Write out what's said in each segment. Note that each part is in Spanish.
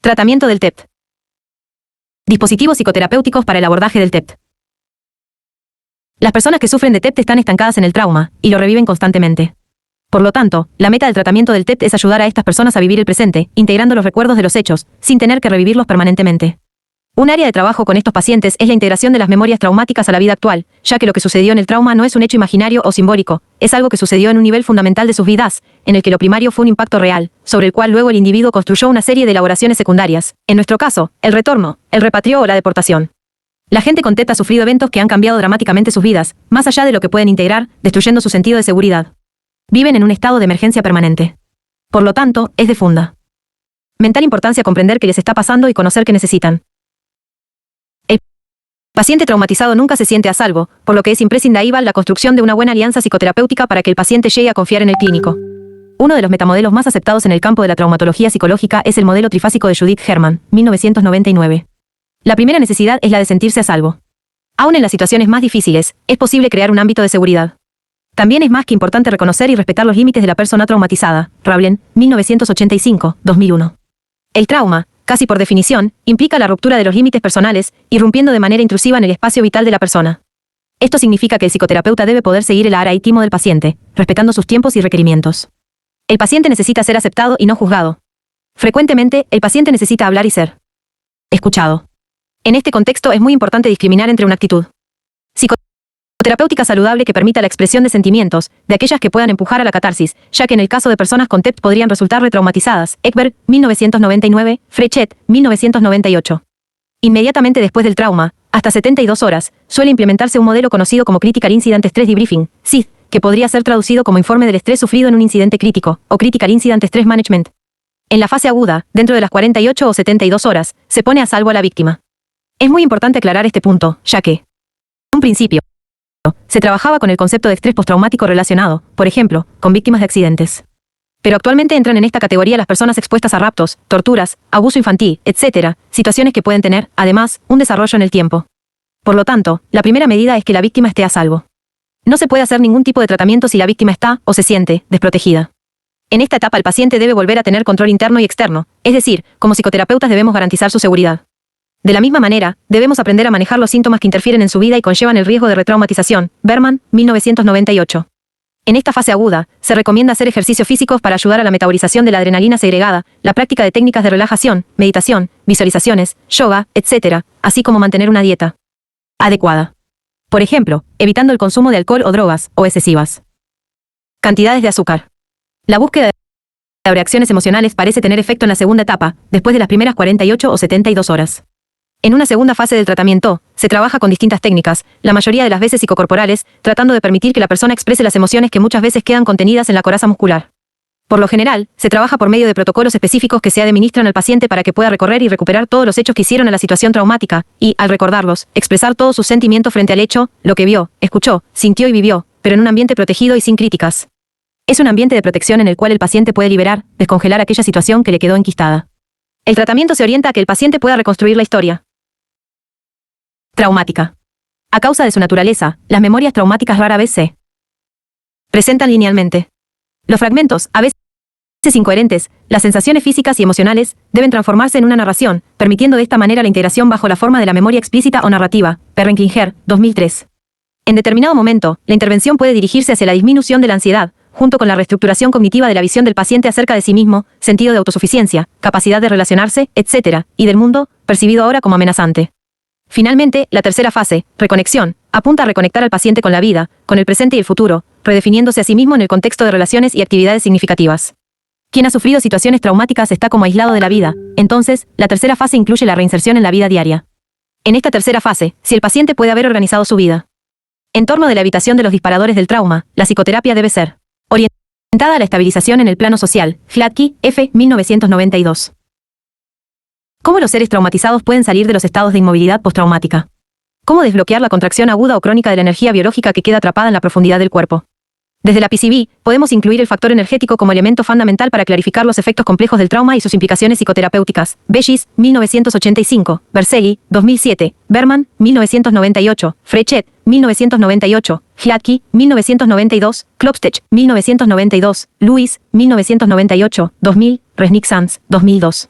Tratamiento del TEPT. Dispositivos psicoterapéuticos para el abordaje del TEPT. Las personas que sufren de TEPT están estancadas en el trauma y lo reviven constantemente. Por lo tanto, la meta del tratamiento del TEPT es ayudar a estas personas a vivir el presente, integrando los recuerdos de los hechos, sin tener que revivirlos permanentemente. Un área de trabajo con estos pacientes es la integración de las memorias traumáticas a la vida actual, ya que lo que sucedió en el trauma no es un hecho imaginario o simbólico, es algo que sucedió en un nivel fundamental de sus vidas, en el que lo primario fue un impacto real, sobre el cual luego el individuo construyó una serie de elaboraciones secundarias, en nuestro caso, el retorno, el repatrió o la deportación. La gente con TEPT ha sufrido eventos que han cambiado dramáticamente sus vidas, más allá de lo que pueden integrar, destruyendo su sentido de seguridad. Viven en un estado de emergencia permanente. Por lo tanto, es de fundamental importancia comprender qué les está pasando y conocer qué necesitan. El paciente traumatizado nunca se siente a salvo, por lo que es imprescindible la construcción de una buena alianza psicoterapéutica para que el paciente llegue a confiar en el clínico. Uno de los metamodelos más aceptados en el campo de la traumatología psicológica es el modelo trifásico de Judith Herman, 1999. La primera necesidad es la de sentirse a salvo. Aún en las situaciones más difíciles, es posible crear un ámbito de seguridad. También es más que importante reconocer y respetar los límites de la persona traumatizada. Rablen, 1985, 2001. El trauma, casi por definición, implica la ruptura de los límites personales, irrumpiendo de manera intrusiva en el espacio vital de la persona. Esto significa que el psicoterapeuta debe poder seguir el ara íntimo del paciente, respetando sus tiempos y requerimientos. El paciente necesita ser aceptado y no juzgado. Frecuentemente, el paciente necesita hablar y ser escuchado. En este contexto es muy importante discriminar entre una actitud psicoterapéutica saludable que permita la expresión de sentimientos, de aquellas que puedan empujar a la catarsis, ya que en el caso de personas con TEPT podrían resultar retraumatizadas. Ekberg, 1999, Frechet, 1998. Inmediatamente después del trauma, hasta 72 horas, suele implementarse un modelo conocido como Critical Incident Stress Debriefing, CID, que podría ser traducido como informe del estrés sufrido en un incidente crítico, o Critical Incident Stress Management. En la fase aguda, dentro de las 48 o 72 horas, se pone a salvo a la víctima. Es muy importante aclarar este punto, ya que, en un principio, se trabajaba con el concepto de estrés postraumático relacionado, por ejemplo, con víctimas de accidentes. Pero actualmente entran en esta categoría las personas expuestas a raptos, torturas, abuso infantil, etc., situaciones que pueden tener, además, un desarrollo en el tiempo. Por lo tanto, la primera medida es que la víctima esté a salvo. No se puede hacer ningún tipo de tratamiento si la víctima está, o se siente, desprotegida. En esta etapa el paciente debe volver a tener control interno y externo, es decir, como psicoterapeutas debemos garantizar su seguridad. De la misma manera, debemos aprender a manejar los síntomas que interfieren en su vida y conllevan el riesgo de retraumatización. Berman, 1998. En esta fase aguda, se recomienda hacer ejercicios físicos para ayudar a la metabolización de la adrenalina segregada, la práctica de técnicas de relajación, meditación, visualizaciones, yoga, etc., así como mantener una dieta adecuada. Por ejemplo, evitando el consumo de alcohol o drogas, o excesivas cantidades de azúcar. La búsqueda de reacciones emocionales parece tener efecto en la segunda etapa, después de las primeras 48 o 72 horas. En una segunda fase del tratamiento, se trabaja con distintas técnicas, la mayoría de las veces psicocorporales, tratando de permitir que la persona exprese las emociones que muchas veces quedan contenidas en la coraza muscular. Por lo general, se trabaja por medio de protocolos específicos que se administran al paciente para que pueda recorrer y recuperar todos los hechos que hicieron a la situación traumática, y, al recordarlos, expresar todos sus sentimientos frente al hecho, lo que vio, escuchó, sintió y vivió, pero en un ambiente protegido y sin críticas. Es un ambiente de protección en el cual el paciente puede liberar, descongelar aquella situación que le quedó enquistada. El tratamiento se orienta a que el paciente pueda reconstruir la historia traumática. A causa de su naturaleza, las memorias traumáticas rara vez se presentan linealmente. Los fragmentos, a veces incoherentes, las sensaciones físicas y emocionales, deben transformarse en una narración, permitiendo de esta manera la integración bajo la forma de la memoria explícita o narrativa. Perrenklinger, 2003. En determinado momento, la intervención puede dirigirse hacia la disminución de la ansiedad, junto con la reestructuración cognitiva de la visión del paciente acerca de sí mismo, sentido de autosuficiencia, capacidad de relacionarse, etc., y del mundo, percibido ahora como amenazante. Finalmente, la tercera fase, reconexión, apunta a reconectar al paciente con la vida, con el presente y el futuro, redefiniéndose a sí mismo en el contexto de relaciones y actividades significativas. Quien ha sufrido situaciones traumáticas está como aislado de la vida, entonces, la tercera fase incluye la reinserción en la vida diaria. En esta tercera fase, si el paciente puede haber organizado su vida en torno de la evitación de los disparadores del trauma, la psicoterapia debe ser orientada a la estabilización en el plano social. Hladky, F. 1992. ¿Cómo los seres traumatizados pueden salir de los estados de inmovilidad postraumática? ¿Cómo desbloquear la contracción aguda o crónica de la energía biológica que queda atrapada en la profundidad del cuerpo? Desde la PCB, podemos incluir el factor energético como elemento fundamental para clarificar los efectos complejos del trauma y sus implicaciones psicoterapéuticas. Bellis, 1985, Berseli, 2007, Berman, 1998, Frechet, 1998, Hladky, 1992, Klopstech, 1992, Lewis, 1998, 2000, Resnick Sands, 2002.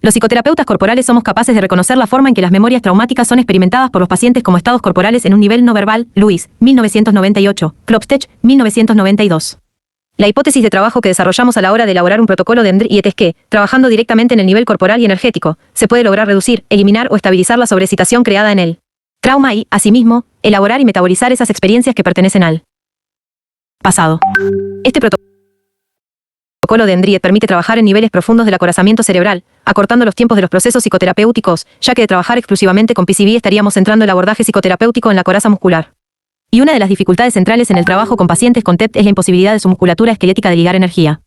Los psicoterapeutas corporales somos capaces de reconocer la forma en que las memorias traumáticas son experimentadas por los pacientes como estados corporales en un nivel no verbal. Lewis, 1998, Klopstech, 1992. La hipótesis de trabajo que desarrollamos a la hora de elaborar un protocolo de EMDR es que, trabajando directamente en el nivel corporal y energético, se puede lograr reducir, eliminar o estabilizar la sobreexcitación creada en el trauma y, asimismo, elaborar y metabolizar esas experiencias que pertenecen al pasado. Este protocolo de EMDR permite trabajar en niveles profundos del acorazamiento cerebral, acortando los tiempos de los procesos psicoterapéuticos, ya que de trabajar exclusivamente con PCB estaríamos centrando el abordaje psicoterapéutico en la coraza muscular. Y una de las dificultades centrales en el trabajo con pacientes con TEP es la imposibilidad de su musculatura esquelética de ligar energía.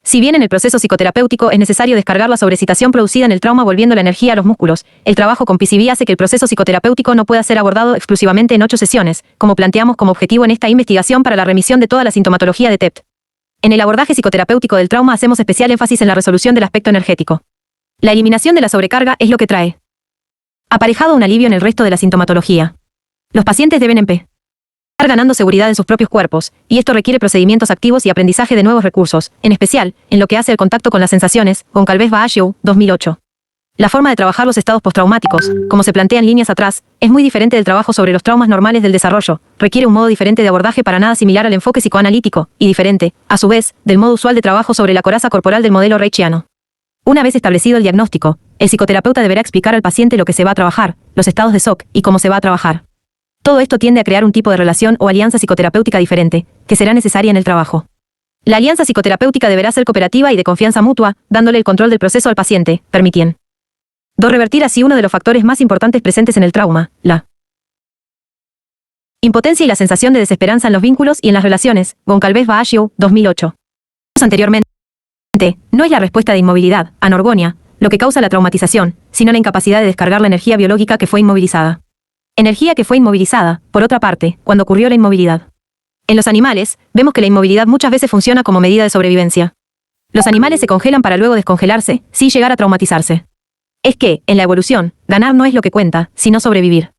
Si bien en el proceso psicoterapéutico es necesario descargar la sobreexcitación producida en el trauma volviendo la energía a los músculos, el trabajo con PCB hace que el proceso psicoterapéutico no pueda ser abordado exclusivamente en 8 sesiones, como planteamos como objetivo en esta investigación para la remisión de toda la sintomatología de TEP. En el abordaje psicoterapéutico del trauma hacemos especial énfasis en la resolución del aspecto energético. La eliminación de la sobrecarga es lo que trae aparejado un alivio en el resto de la sintomatología. Los pacientes deben empezar ganando seguridad en sus propios cuerpos, y esto requiere procedimientos activos y aprendizaje de nuevos recursos, en especial, en lo que hace al contacto con las sensaciones, Goncalves Baasio, 2008. La forma de trabajar los estados postraumáticos, como se plantea en líneas atrás, es muy diferente del trabajo sobre los traumas normales del desarrollo, requiere un modo diferente de abordaje para nada similar al enfoque psicoanalítico, y diferente, a su vez, del modo usual de trabajo sobre la coraza corporal del modelo reichiano. Una vez establecido el diagnóstico, el psicoterapeuta deberá explicar al paciente lo que se va a trabajar, los estados de shock, y cómo se va a trabajar. Todo esto tiende a crear un tipo de relación o alianza psicoterapéutica diferente, que será necesaria en el trabajo. La alianza psicoterapéutica deberá ser cooperativa y de confianza mutua, dándole el control del proceso al paciente, permitiendo revertir así uno de los factores más importantes presentes en el trauma, la impotencia y la sensación de desesperanza en los vínculos y en las relaciones, Goncalves Baasio, 2008. Anteriormente, no es la respuesta de inmovilidad, anorgonia, lo que causa la traumatización, sino la incapacidad de descargar la energía biológica que fue inmovilizada. Energía que fue inmovilizada, por otra parte, cuando ocurrió la inmovilidad. En los animales, vemos que la inmovilidad muchas veces funciona como medida de sobrevivencia. Los animales se congelan para luego descongelarse, sin llegar a traumatizarse. Es que, en la evolución, ganar no es lo que cuenta, sino sobrevivir.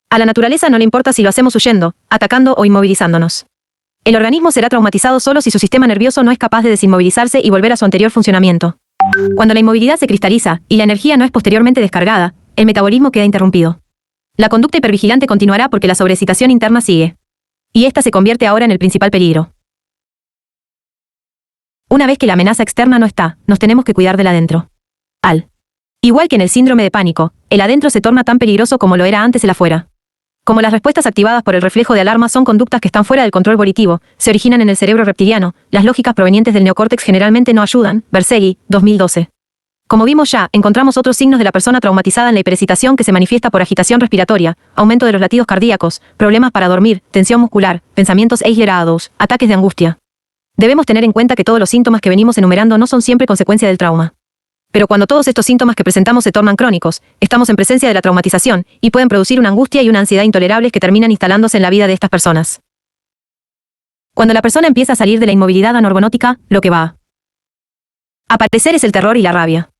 A la naturaleza no le importa si lo hacemos huyendo, atacando o inmovilizándonos. El organismo será traumatizado solo si su sistema nervioso no es capaz de desinmovilizarse y volver a su anterior funcionamiento. Cuando la inmovilidad se cristaliza, y la energía no es posteriormente descargada, el metabolismo queda interrumpido. La conducta hipervigilante continuará porque la sobreexcitación interna sigue. Y esta se convierte ahora en el principal peligro. Una vez que la amenaza externa no está, nos tenemos que cuidar del adentro. Igual que en el síndrome de pánico, el adentro se torna tan peligroso como lo era antes el afuera. Como las respuestas activadas por el reflejo de alarma son conductas que están fuera del control volitivo, se originan en el cerebro reptiliano, las lógicas provenientes del neocórtex generalmente no ayudan, Bersegui, 2012. Como vimos ya, encontramos otros signos de la persona traumatizada en la hiperexcitación que se manifiesta por agitación respiratoria, aumento de los latidos cardíacos, problemas para dormir, tensión muscular, pensamientos acelerados, ataques de angustia. Debemos tener en cuenta que todos los síntomas que venimos enumerando no son siempre consecuencia del trauma. Pero cuando todos estos síntomas que presentamos se tornan crónicos, estamos en presencia de la traumatización, y pueden producir una angustia y una ansiedad intolerables que terminan instalándose en la vida de estas personas. Cuando la persona empieza a salir de la inmovilidad anorgonótica, lo que va a aparecer es el terror y la rabia.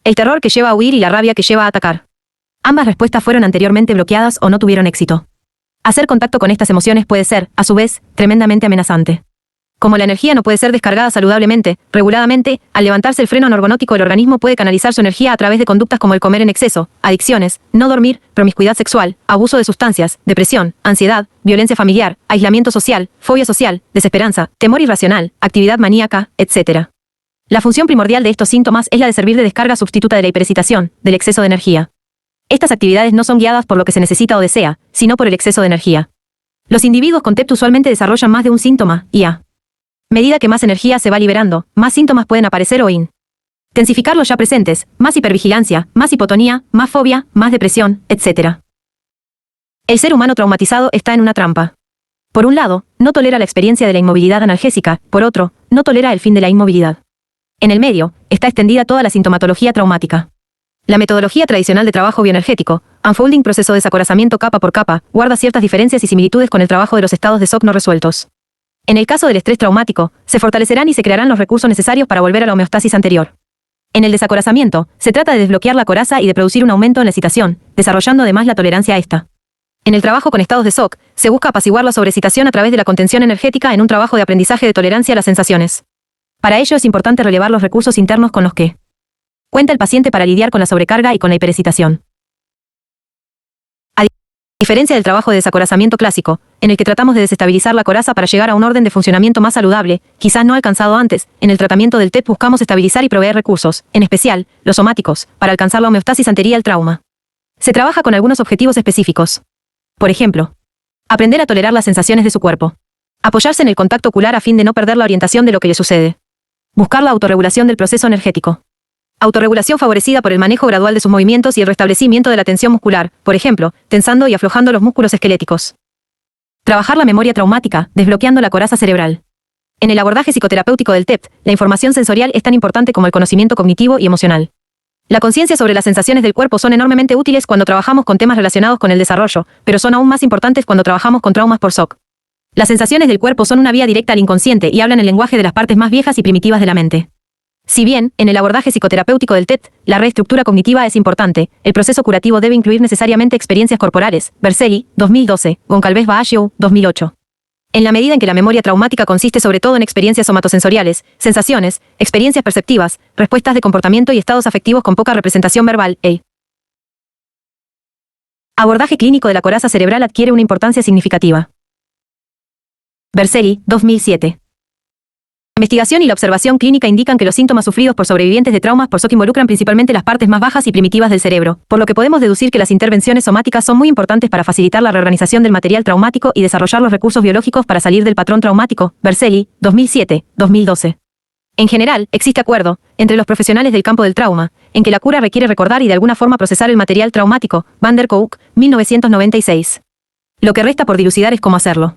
El terror que lleva a huir y la rabia que lleva a atacar. Ambas respuestas fueron anteriormente bloqueadas o no tuvieron éxito. Hacer contacto con estas emociones puede ser, a su vez, tremendamente amenazante. Como la energía no puede ser descargada saludablemente, reguladamente, al levantarse el freno anorgonótico el organismo puede canalizar su energía a través de conductas como el comer en exceso, adicciones, no dormir, promiscuidad sexual, abuso de sustancias, depresión, ansiedad, violencia familiar, aislamiento social, fobia social, desesperanza, temor irracional, actividad maníaca, etc. La función primordial de estos síntomas es la de servir de descarga sustituta de la hiperexcitación, del exceso de energía. Estas actividades no son guiadas por lo que se necesita o desea, sino por el exceso de energía. Los individuos con TEP usualmente desarrollan más de un síntoma, y a medida que más energía se va liberando, más síntomas pueden aparecer o intensificar los ya presentes, más hipervigilancia, más hipotonía, más fobia, más depresión, etc. El ser humano traumatizado está en una trampa. Por un lado, no tolera la experiencia de la inmovilidad analgésica, por otro, no tolera el fin de la inmovilidad. En el medio, está extendida toda la sintomatología traumática. La metodología tradicional de trabajo bioenergético, unfolding proceso de desacorazamiento capa por capa, guarda ciertas diferencias y similitudes con el trabajo de los estados de shock no resueltos. En el caso del estrés traumático, se fortalecerán y se crearán los recursos necesarios para volver a la homeostasis anterior. En el desacorazamiento, se trata de desbloquear la coraza y de producir un aumento en la excitación, desarrollando además la tolerancia a esta. En el trabajo con estados de shock, se busca apaciguar la sobreexcitación a través de la contención energética en un trabajo de aprendizaje de tolerancia a las sensaciones. Para ello es importante relevar los recursos internos con los que cuenta el paciente para lidiar con la sobrecarga y con la hiperexcitación. A diferencia del trabajo de desacorazamiento clásico, en el que tratamos de desestabilizar la coraza para llegar a un orden de funcionamiento más saludable, quizás no alcanzado antes, en el tratamiento del TEP buscamos estabilizar y proveer recursos, en especial, los somáticos, para alcanzar la homeostasis anterior al trauma. Se trabaja con algunos objetivos específicos. Por ejemplo, aprender a tolerar las sensaciones de su cuerpo. Apoyarse en el contacto ocular a fin de no perder la orientación de lo que le sucede. Buscar la autorregulación del proceso energético. Autorregulación favorecida por el manejo gradual de sus movimientos y el restablecimiento de la tensión muscular, por ejemplo, tensando y aflojando los músculos esqueléticos. Trabajar la memoria traumática, desbloqueando la coraza cerebral. En el abordaje psicoterapéutico del TEP, la información sensorial es tan importante como el conocimiento cognitivo y emocional. La conciencia sobre las sensaciones del cuerpo son enormemente útiles cuando trabajamos con temas relacionados con el desarrollo, pero son aún más importantes cuando trabajamos con traumas por shock. Las sensaciones del cuerpo son una vía directa al inconsciente y hablan el lenguaje de las partes más viejas y primitivas de la mente. Si bien, en el abordaje psicoterapéutico del TEP, la reestructura cognitiva es importante, el proceso curativo debe incluir necesariamente experiencias corporales. Berceli, 2012, Goncalves Baasio, 2008. En la medida en que la memoria traumática consiste sobre todo en experiencias somatosensoriales, sensaciones, experiencias perceptivas, respuestas de comportamiento y estados afectivos con poca representación verbal, el abordaje clínico de la coraza cerebral adquiere una importancia significativa. Berceli, 2007. La investigación y la observación clínica indican que los síntomas sufridos por sobrevivientes de traumas por shock involucran principalmente las partes más bajas y primitivas del cerebro, por lo que podemos deducir que las intervenciones somáticas son muy importantes para facilitar la reorganización del material traumático y desarrollar los recursos biológicos para salir del patrón traumático. Berceli, 2007, 2012. En general, existe acuerdo, entre los profesionales del campo del trauma, en que la cura requiere recordar y de alguna forma procesar el material traumático. Van der Kolk, 1996. Lo que resta por dilucidar es cómo hacerlo.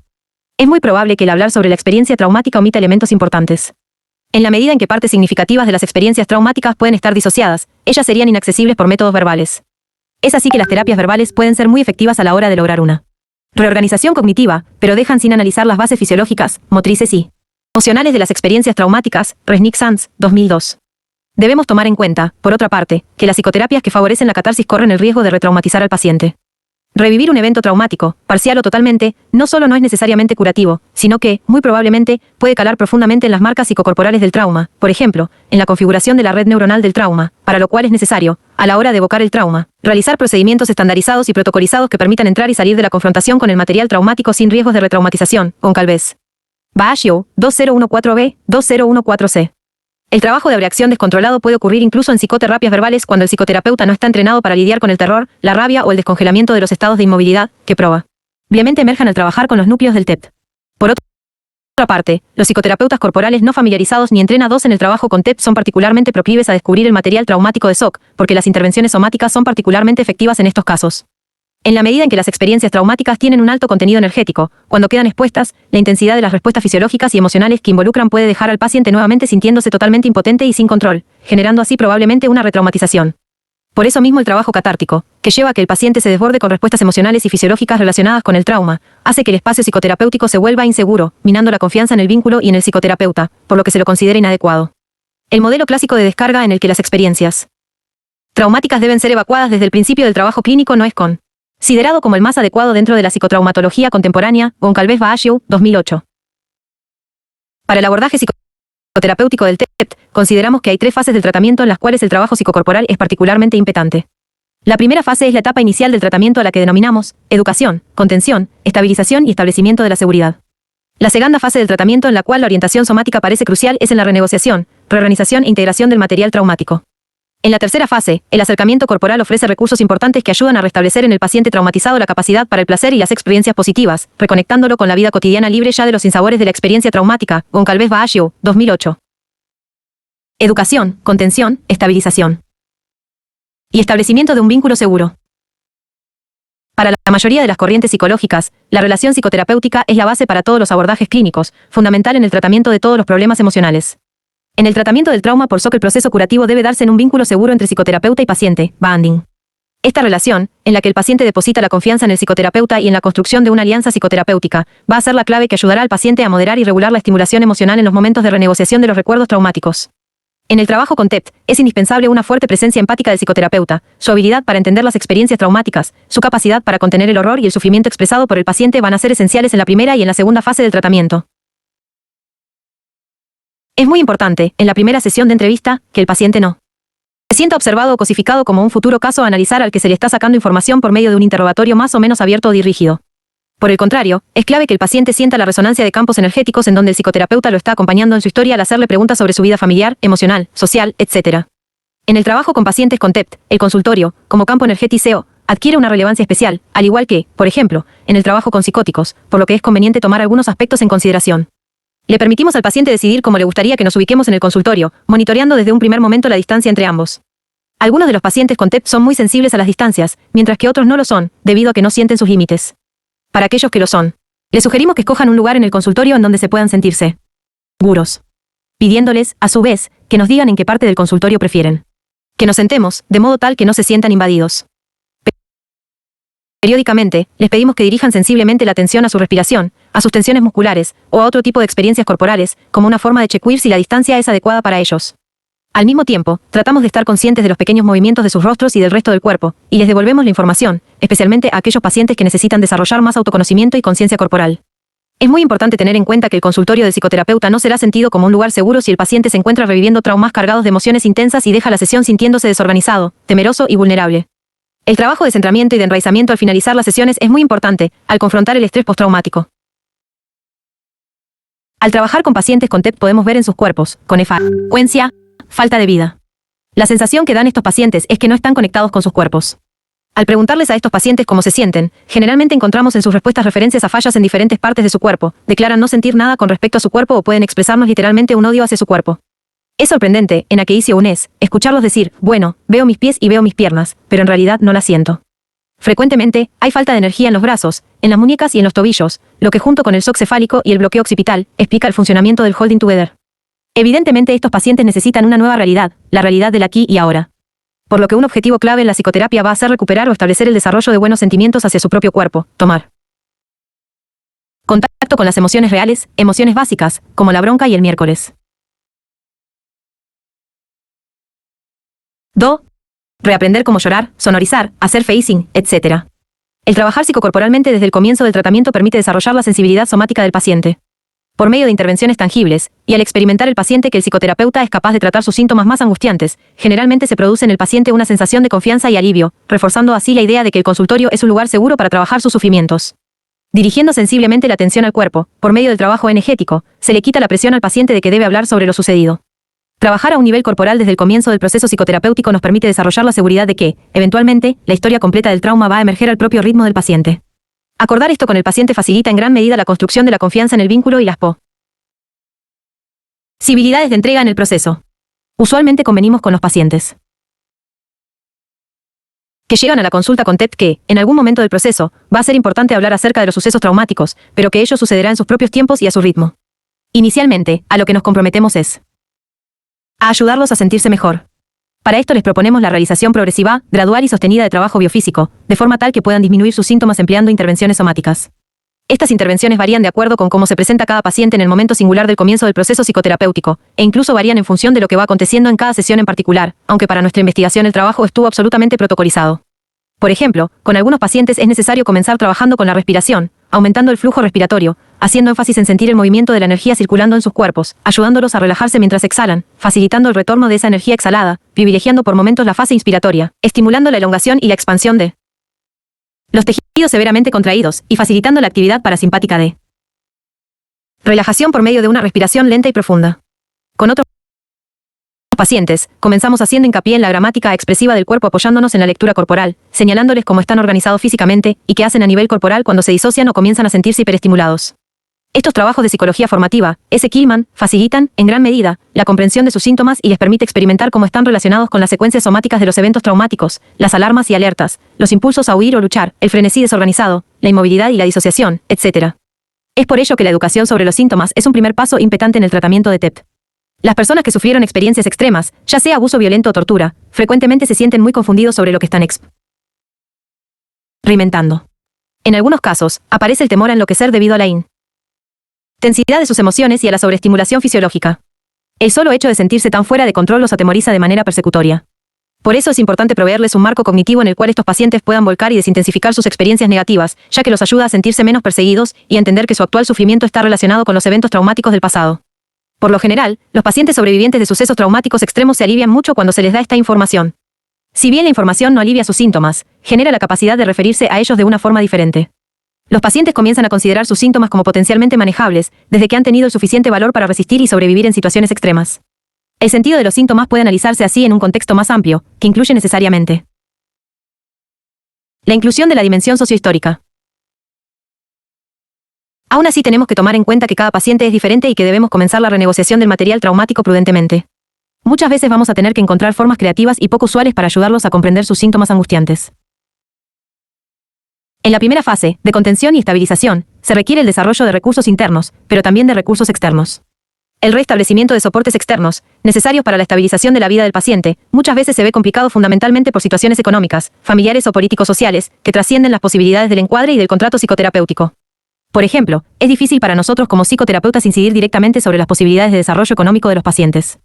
Es muy probable que el hablar sobre la experiencia traumática omita elementos importantes. En la medida en que partes significativas de las experiencias traumáticas pueden estar disociadas, ellas serían inaccesibles por métodos verbales. Es así que las terapias verbales pueden ser muy efectivas a la hora de lograr una reorganización cognitiva, pero dejan sin analizar las bases fisiológicas, motrices y emocionales de las experiencias traumáticas. Resnick-Sands, 2002. Debemos tomar en cuenta, por otra parte, que las psicoterapias que favorecen la catarsis corren el riesgo de retraumatizar al paciente. Revivir un evento traumático, parcial o totalmente, no solo no es necesariamente curativo, sino que, muy probablemente, puede calar profundamente en las marcas psicocorporales del trauma, por ejemplo, en la configuración de la red neuronal del trauma, para lo cual es necesario, a la hora de evocar el trauma, realizar procedimientos estandarizados y protocolizados que permitan entrar y salir de la confrontación con el material traumático sin riesgos de retraumatización. Goncalves Baasio, 2014b, 2014c. El trabajo de abreacción descontrolado puede ocurrir incluso en psicoterapias verbales cuando el psicoterapeuta no está entrenado para lidiar con el terror, la rabia o el descongelamiento de los estados de inmovilidad, que probablemente emerjan al trabajar con los núcleos del TEP. Por otra parte, los psicoterapeutas corporales no familiarizados ni entrenados en el trabajo con TEP son particularmente proclives a descubrir el material traumático de shock, porque las intervenciones somáticas son particularmente efectivas en estos casos. En la medida en que las experiencias traumáticas tienen un alto contenido energético, cuando quedan expuestas, la intensidad de las respuestas fisiológicas y emocionales que involucran puede dejar al paciente nuevamente sintiéndose totalmente impotente y sin control, generando así probablemente una retraumatización. Por eso mismo el trabajo catártico, que lleva a que el paciente se desborde con respuestas emocionales y fisiológicas relacionadas con el trauma, hace que el espacio psicoterapéutico se vuelva inseguro, minando la confianza en el vínculo y en el psicoterapeuta, por lo que se lo considera inadecuado. El modelo clásico de descarga en el que las experiencias traumáticas deben ser evacuadas desde el principio del trabajo clínico no es considerado como el más adecuado dentro de la psicotraumatología contemporánea. Goncalves Baasio, 2008. Para el abordaje psicoterapéutico del TEP, consideramos que hay 3 fases del tratamiento en las cuales el trabajo psicocorporal es particularmente impactante. La primera fase es la etapa inicial del tratamiento a la que denominamos educación, contención, estabilización y establecimiento de la seguridad. La segunda fase del tratamiento en la cual la orientación somática parece crucial es en la renegociación, reorganización e integración del material traumático. En la tercera fase, el acercamiento corporal ofrece recursos importantes que ayudan a restablecer en el paciente traumatizado la capacidad para el placer y las experiencias positivas, reconectándolo con la vida cotidiana libre ya de los sinsabores de la experiencia traumática. Goncalves Baasio, 2008. Educación, contención, estabilización y establecimiento de un vínculo seguro. Para la mayoría de las corrientes psicológicas, la relación psicoterapéutica es la base para todos los abordajes clínicos, fundamental en el tratamiento de todos los problemas emocionales. En el tratamiento del trauma por shock el proceso curativo debe darse en un vínculo seguro entre psicoterapeuta y paciente, bonding. Esta relación, en la que el paciente deposita la confianza en el psicoterapeuta y en la construcción de una alianza psicoterapéutica, va a ser la clave que ayudará al paciente a moderar y regular la estimulación emocional en los momentos de renegociación de los recuerdos traumáticos. En el trabajo con TEP, es indispensable una fuerte presencia empática del psicoterapeuta, su habilidad para entender las experiencias traumáticas, su capacidad para contener el horror y el sufrimiento expresado por el paciente van a ser esenciales en la primera y en la segunda fase del tratamiento. Es muy importante, en la primera sesión de entrevista, que el paciente no se sienta observado o cosificado como un futuro caso a analizar al que se le está sacando información por medio de un interrogatorio más o menos abierto o rígido. Por el contrario, es clave que el paciente sienta la resonancia de campos energéticos en donde el psicoterapeuta lo está acompañando en su historia al hacerle preguntas sobre su vida familiar, emocional, social, etc. En el trabajo con pacientes con TEPT, el consultorio, como campo energético, adquiere una relevancia especial, al igual que, por ejemplo, en el trabajo con psicóticos, por lo que es conveniente tomar algunos aspectos en consideración. Le permitimos al paciente decidir cómo le gustaría que nos ubiquemos en el consultorio, monitoreando desde un primer momento la distancia entre ambos. Algunos de los pacientes con TEPT son muy sensibles a las distancias, mientras que otros no lo son, debido a que no sienten sus límites. Para aquellos que lo son, les sugerimos que escojan un lugar en el consultorio en donde se puedan sentirse seguros, pidiéndoles, a su vez, que nos digan en qué parte del consultorio prefieren que nos sentemos, de modo tal que no se sientan invadidos. Periódicamente, les pedimos que dirijan sensiblemente la atención a su respiración, a sus tensiones musculares, o a otro tipo de experiencias corporales, como una forma de chequear si la distancia es adecuada para ellos. Al mismo tiempo, tratamos de estar conscientes de los pequeños movimientos de sus rostros y del resto del cuerpo, y les devolvemos la información, especialmente a aquellos pacientes que necesitan desarrollar más autoconocimiento y conciencia corporal. Es muy importante tener en cuenta que el consultorio del psicoterapeuta no será sentido como un lugar seguro si el paciente se encuentra reviviendo traumas cargados de emociones intensas y deja la sesión sintiéndose desorganizado, temeroso y vulnerable. El trabajo de centramiento y de enraizamiento al finalizar las sesiones es muy importante, al confrontar el estrés postraumático. Al trabajar con pacientes con TEPT podemos ver en sus cuerpos, con frecuencia, falta de vida. La sensación que dan estos pacientes es que no están conectados con sus cuerpos. Al preguntarles a estos pacientes cómo se sienten, generalmente encontramos en sus respuestas referencias a fallas en diferentes partes de su cuerpo, declaran no sentir nada con respecto a su cuerpo o pueden expresarnos literalmente un odio hacia su cuerpo. Es sorprendente, en Akeicio Unes, escucharlos decir, bueno, veo mis pies y veo mis piernas, pero en realidad no las siento. Frecuentemente, hay falta de energía en los brazos, en las muñecas y en los tobillos, lo que junto con el shock cefálico y el bloqueo occipital, explica el funcionamiento del holding together. Evidentemente estos pacientes necesitan una nueva realidad, la realidad del aquí y ahora. Por lo que un objetivo clave en la psicoterapia va a ser recuperar o establecer el desarrollo de buenos sentimientos hacia su propio cuerpo, tomar contacto con las emociones reales, emociones básicas, como la bronca y el miércoles. 2. Reaprender cómo llorar, sonorizar, hacer facing, etc. El trabajar psicocorporalmente desde el comienzo del tratamiento permite desarrollar la sensibilidad somática del paciente. Por medio de intervenciones tangibles, y al experimentar el paciente que el psicoterapeuta es capaz de tratar sus síntomas más angustiantes, generalmente se produce en el paciente una sensación de confianza y alivio, reforzando así la idea de que el consultorio es un lugar seguro para trabajar sus sufrimientos. Dirigiendo sensiblemente la atención al cuerpo, por medio del trabajo energético, se le quita la presión al paciente de que debe hablar sobre lo sucedido. Trabajar a un nivel corporal desde el comienzo del proceso psicoterapéutico nos permite desarrollar la seguridad de que, eventualmente, la historia completa del trauma va a emerger al propio ritmo del paciente. Acordar esto con el paciente facilita en gran medida la construcción de la confianza en el vínculo y las posibilidades de entrega en el proceso. Usualmente convenimos con los pacientes que llegan a la consulta con TEPT que, en algún momento del proceso, va a ser importante hablar acerca de los sucesos traumáticos, pero que ello sucederá en sus propios tiempos y a su ritmo. Inicialmente, a lo que nos comprometemos es a ayudarlos a sentirse mejor. Para esto les proponemos la realización progresiva, gradual y sostenida de trabajo biofísico, de forma tal que puedan disminuir sus síntomas empleando intervenciones somáticas. Estas intervenciones varían de acuerdo con cómo se presenta cada paciente en el momento singular del comienzo del proceso psicoterapéutico, e incluso varían en función de lo que va aconteciendo en cada sesión en particular, aunque para nuestra investigación el trabajo estuvo absolutamente protocolizado. Por ejemplo, con algunos pacientes es necesario comenzar trabajando con la respiración, aumentando el flujo respiratorio, haciendo énfasis en sentir el movimiento de la energía circulando en sus cuerpos, ayudándolos a relajarse mientras exhalan, facilitando el retorno de esa energía exhalada, privilegiando por momentos la fase inspiratoria, estimulando la elongación y la expansión de los tejidos severamente contraídos, y facilitando la actividad parasimpática de relajación por medio de una respiración lenta y profunda. Con otros pacientes, comenzamos haciendo hincapié en la gramática expresiva del cuerpo apoyándonos en la lectura corporal, señalándoles cómo están organizados físicamente, y qué hacen a nivel corporal cuando se disocian o comienzan a sentirse hiperestimulados. Estos trabajos de psicología formativa, S. Killman, facilitan, en gran medida, la comprensión de sus síntomas y les permite experimentar cómo están relacionados con las secuencias somáticas de los eventos traumáticos, las alarmas y alertas, los impulsos a huir o luchar, el frenesí desorganizado, la inmovilidad y la disociación, etc. Es por ello que la educación sobre los síntomas es un primer paso impetante en el tratamiento de TEPT. Las personas que sufrieron experiencias extremas, ya sea abuso violento o tortura, frecuentemente se sienten muy confundidos sobre lo que están experimentando. En algunos casos, aparece el temor a enloquecer debido a la intensidad de sus emociones y a la sobreestimulación fisiológica. El solo hecho de sentirse tan fuera de control los atemoriza de manera persecutoria. Por eso es importante proveerles un marco cognitivo en el cual estos pacientes puedan volcar y desintensificar sus experiencias negativas, ya que los ayuda a sentirse menos perseguidos y a entender que su actual sufrimiento está relacionado con los eventos traumáticos del pasado. Por lo general, los pacientes sobrevivientes de sucesos traumáticos extremos se alivian mucho cuando se les da esta información. Si bien la información no alivia sus síntomas, genera la capacidad de referirse a ellos de una forma diferente. Los pacientes comienzan a considerar sus síntomas como potencialmente manejables, desde que han tenido el suficiente valor para resistir y sobrevivir en situaciones extremas. El sentido de los síntomas puede analizarse así en un contexto más amplio, que incluye necesariamente la inclusión de la dimensión sociohistórica. Aún así tenemos que tomar en cuenta que cada paciente es diferente y que debemos comenzar la renegociación del material traumático prudentemente. Muchas veces vamos a tener que encontrar formas creativas y poco usuales para ayudarlos a comprender sus síntomas angustiantes. En la primera fase, de contención y estabilización, se requiere el desarrollo de recursos internos, pero también de recursos externos. El restablecimiento de soportes externos, necesarios para la estabilización de la vida del paciente, muchas veces se ve complicado fundamentalmente por situaciones económicas, familiares o político-sociales, que trascienden las posibilidades del encuadre y del contrato psicoterapéutico. Por ejemplo, es difícil para nosotros como psicoterapeutas incidir directamente sobre las posibilidades de desarrollo económico de los pacientes.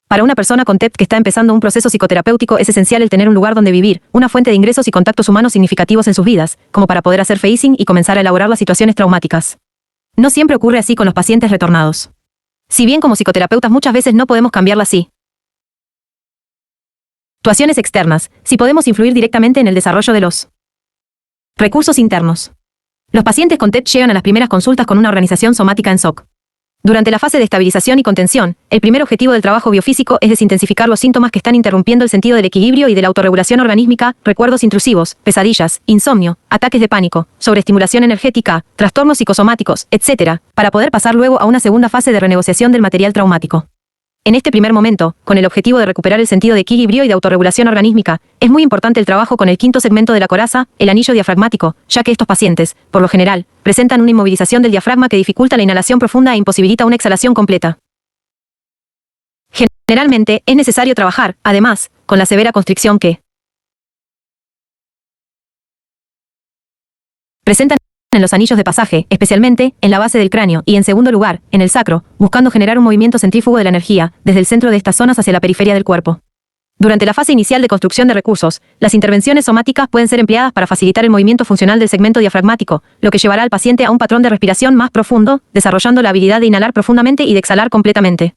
Para una persona con TEP que está empezando un proceso psicoterapéutico es esencial el tener un lugar donde vivir, una fuente de ingresos y contactos humanos significativos en sus vidas, como para poder hacer facing y comenzar a elaborar las situaciones traumáticas. No siempre ocurre así con los pacientes retornados. Si bien como psicoterapeutas muchas veces no podemos cambiarla así. Situaciones externas, si podemos influir directamente en el desarrollo de los recursos internos. Los pacientes con TEP llegan a las primeras consultas con una organización somática en SOC. Durante la fase de estabilización y contención, el primer objetivo del trabajo biofísico es desintensificar los síntomas que están interrumpiendo el sentido del equilibrio y de la autorregulación organísmica, recuerdos intrusivos, pesadillas, insomnio, ataques de pánico, sobreestimulación energética, trastornos psicosomáticos, etc., para poder pasar luego a una segunda fase de renegociación del material traumático. En este primer momento, con el objetivo de recuperar el sentido de equilibrio y de autorregulación organísmica, es muy importante el trabajo con el quinto segmento de la coraza, el anillo diafragmático, ya que estos pacientes, por lo general, presentan una inmovilización del diafragma que dificulta la inhalación profunda e imposibilita una exhalación completa. Generalmente, es necesario trabajar, además, con la severa constricción que presentan en los anillos de pasaje, especialmente en la base del cráneo y, en segundo lugar, en el sacro, buscando generar un movimiento centrífugo de la energía, desde el centro de estas zonas hacia la periferia del cuerpo. Durante la fase inicial de construcción de recursos, las intervenciones somáticas pueden ser empleadas para facilitar el movimiento funcional del segmento diafragmático, lo que llevará al paciente a un patrón de respiración más profundo, desarrollando la habilidad de inhalar profundamente y de exhalar completamente.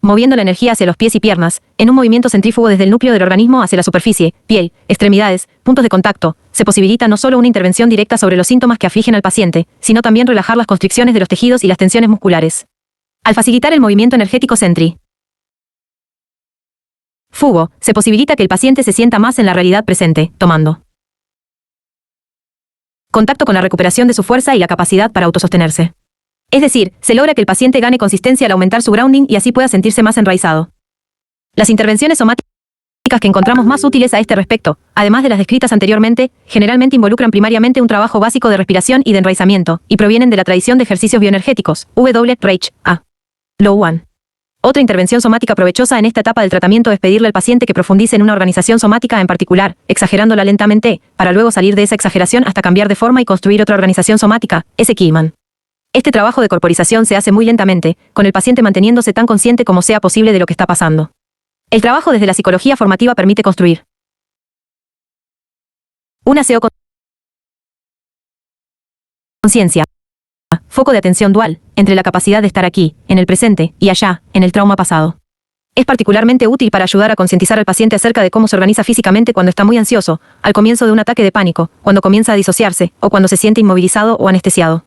Moviendo la energía hacia los pies y piernas, en un movimiento centrífugo desde el núcleo del organismo hacia la superficie, piel, extremidades, puntos de contacto, se posibilita no solo una intervención directa sobre los síntomas que afligen al paciente, sino también relajar las constricciones de los tejidos y las tensiones musculares. Al facilitar el movimiento energético centrífugo, se posibilita que el paciente se sienta más en la realidad presente, tomando contacto con la recuperación de su fuerza y la capacidad para autosostenerse. Es decir, se logra que el paciente gane consistencia al aumentar su grounding y así pueda sentirse más enraizado. Las intervenciones somáticas que encontramos más útiles a este respecto, además de las descritas anteriormente, generalmente involucran primariamente un trabajo básico de respiración y de enraizamiento, y provienen de la tradición de ejercicios bioenergéticos, W-RAGE-A. Low One. Otra intervención somática provechosa en esta etapa del tratamiento es pedirle al paciente que profundice en una organización somática en particular, exagerándola lentamente, para luego salir de esa exageración hasta cambiar de forma y construir otra organización somática, S. Killman. Este trabajo de corporización se hace muy lentamente, con el paciente manteniéndose tan consciente como sea posible de lo que está pasando. El trabajo desde la psicología formativa permite construir una SEO conciencia, foco de atención dual, entre la capacidad de estar aquí, en el presente, y allá, en el trauma pasado. Es particularmente útil para ayudar a concientizar al paciente acerca de cómo se organiza físicamente cuando está muy ansioso, al comienzo de un ataque de pánico, cuando comienza a disociarse, o cuando se siente inmovilizado o anestesiado.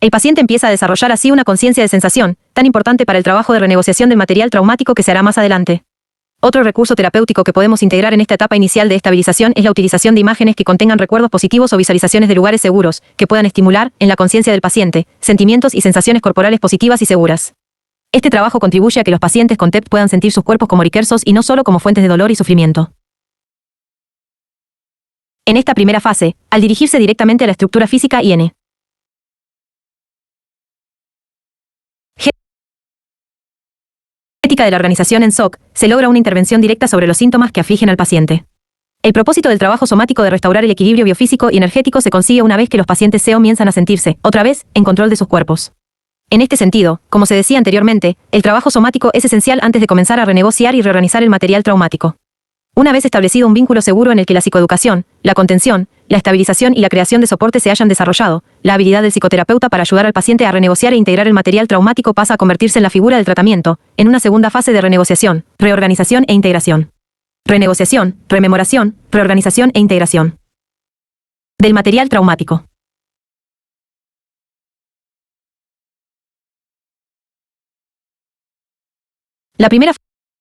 El paciente empieza a desarrollar así una conciencia de sensación, tan importante para el trabajo de renegociación del material traumático que se hará más adelante. Otro recurso terapéutico que podemos integrar en esta etapa inicial de estabilización es la utilización de imágenes que contengan recuerdos positivos o visualizaciones de lugares seguros, que puedan estimular, en la conciencia del paciente, sentimientos y sensaciones corporales positivas y seguras. Este trabajo contribuye a que los pacientes con TEP puedan sentir sus cuerpos como recursos y no solo como fuentes de dolor y sufrimiento. En esta primera fase, al dirigirse directamente a la estructura física y de la organización en SOC, se logra una intervención directa sobre los síntomas que afligen al paciente. El propósito del trabajo somático de restaurar el equilibrio biofísico y energético se consigue una vez que los pacientes se comienzan a sentirse, otra vez, en control de sus cuerpos. En este sentido, como se decía anteriormente, el trabajo somático es esencial antes de comenzar a renegociar y reorganizar el material traumático. Una vez establecido un vínculo seguro en el que la psicoeducación, la contención, la estabilización y la creación de soporte se hayan desarrollado, la habilidad del psicoterapeuta para ayudar al paciente a renegociar e integrar el material traumático pasa a convertirse en la figura del tratamiento, en una segunda fase de renegociación, reorganización e integración. Renegociación, rememoración, reorganización e integración. Del material traumático. La primera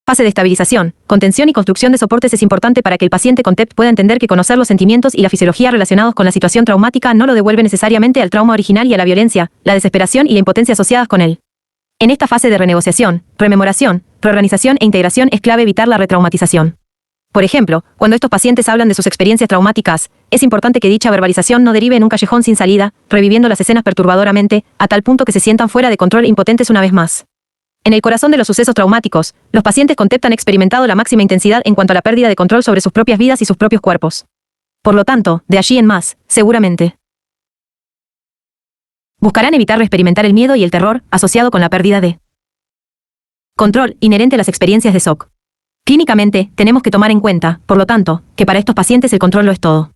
fase de estabilización, contención y construcción de soportes es importante para que el paciente con TEP pueda entender que conocer los sentimientos y la fisiología relacionados con la situación traumática no lo devuelve necesariamente al trauma original y a la violencia, la desesperación y la impotencia asociadas con él. En esta fase de renegociación, rememoración, reorganización e integración es clave evitar la retraumatización. Por ejemplo, cuando estos pacientes hablan de sus experiencias traumáticas, es importante que dicha verbalización no derive en un callejón sin salida, reviviendo las escenas perturbadoramente, a tal punto que se sientan fuera de control e impotentes una vez más. En el corazón de los sucesos traumáticos, los pacientes con TEP han experimentado la máxima intensidad en cuanto a la pérdida de control sobre sus propias vidas y sus propios cuerpos. Por lo tanto, de allí en más, seguramente, buscarán evitar experimentar el miedo y el terror asociado con la pérdida de control inherente a las experiencias de shock. Clínicamente, tenemos que tomar en cuenta, por lo tanto, que para estos pacientes el control lo es todo.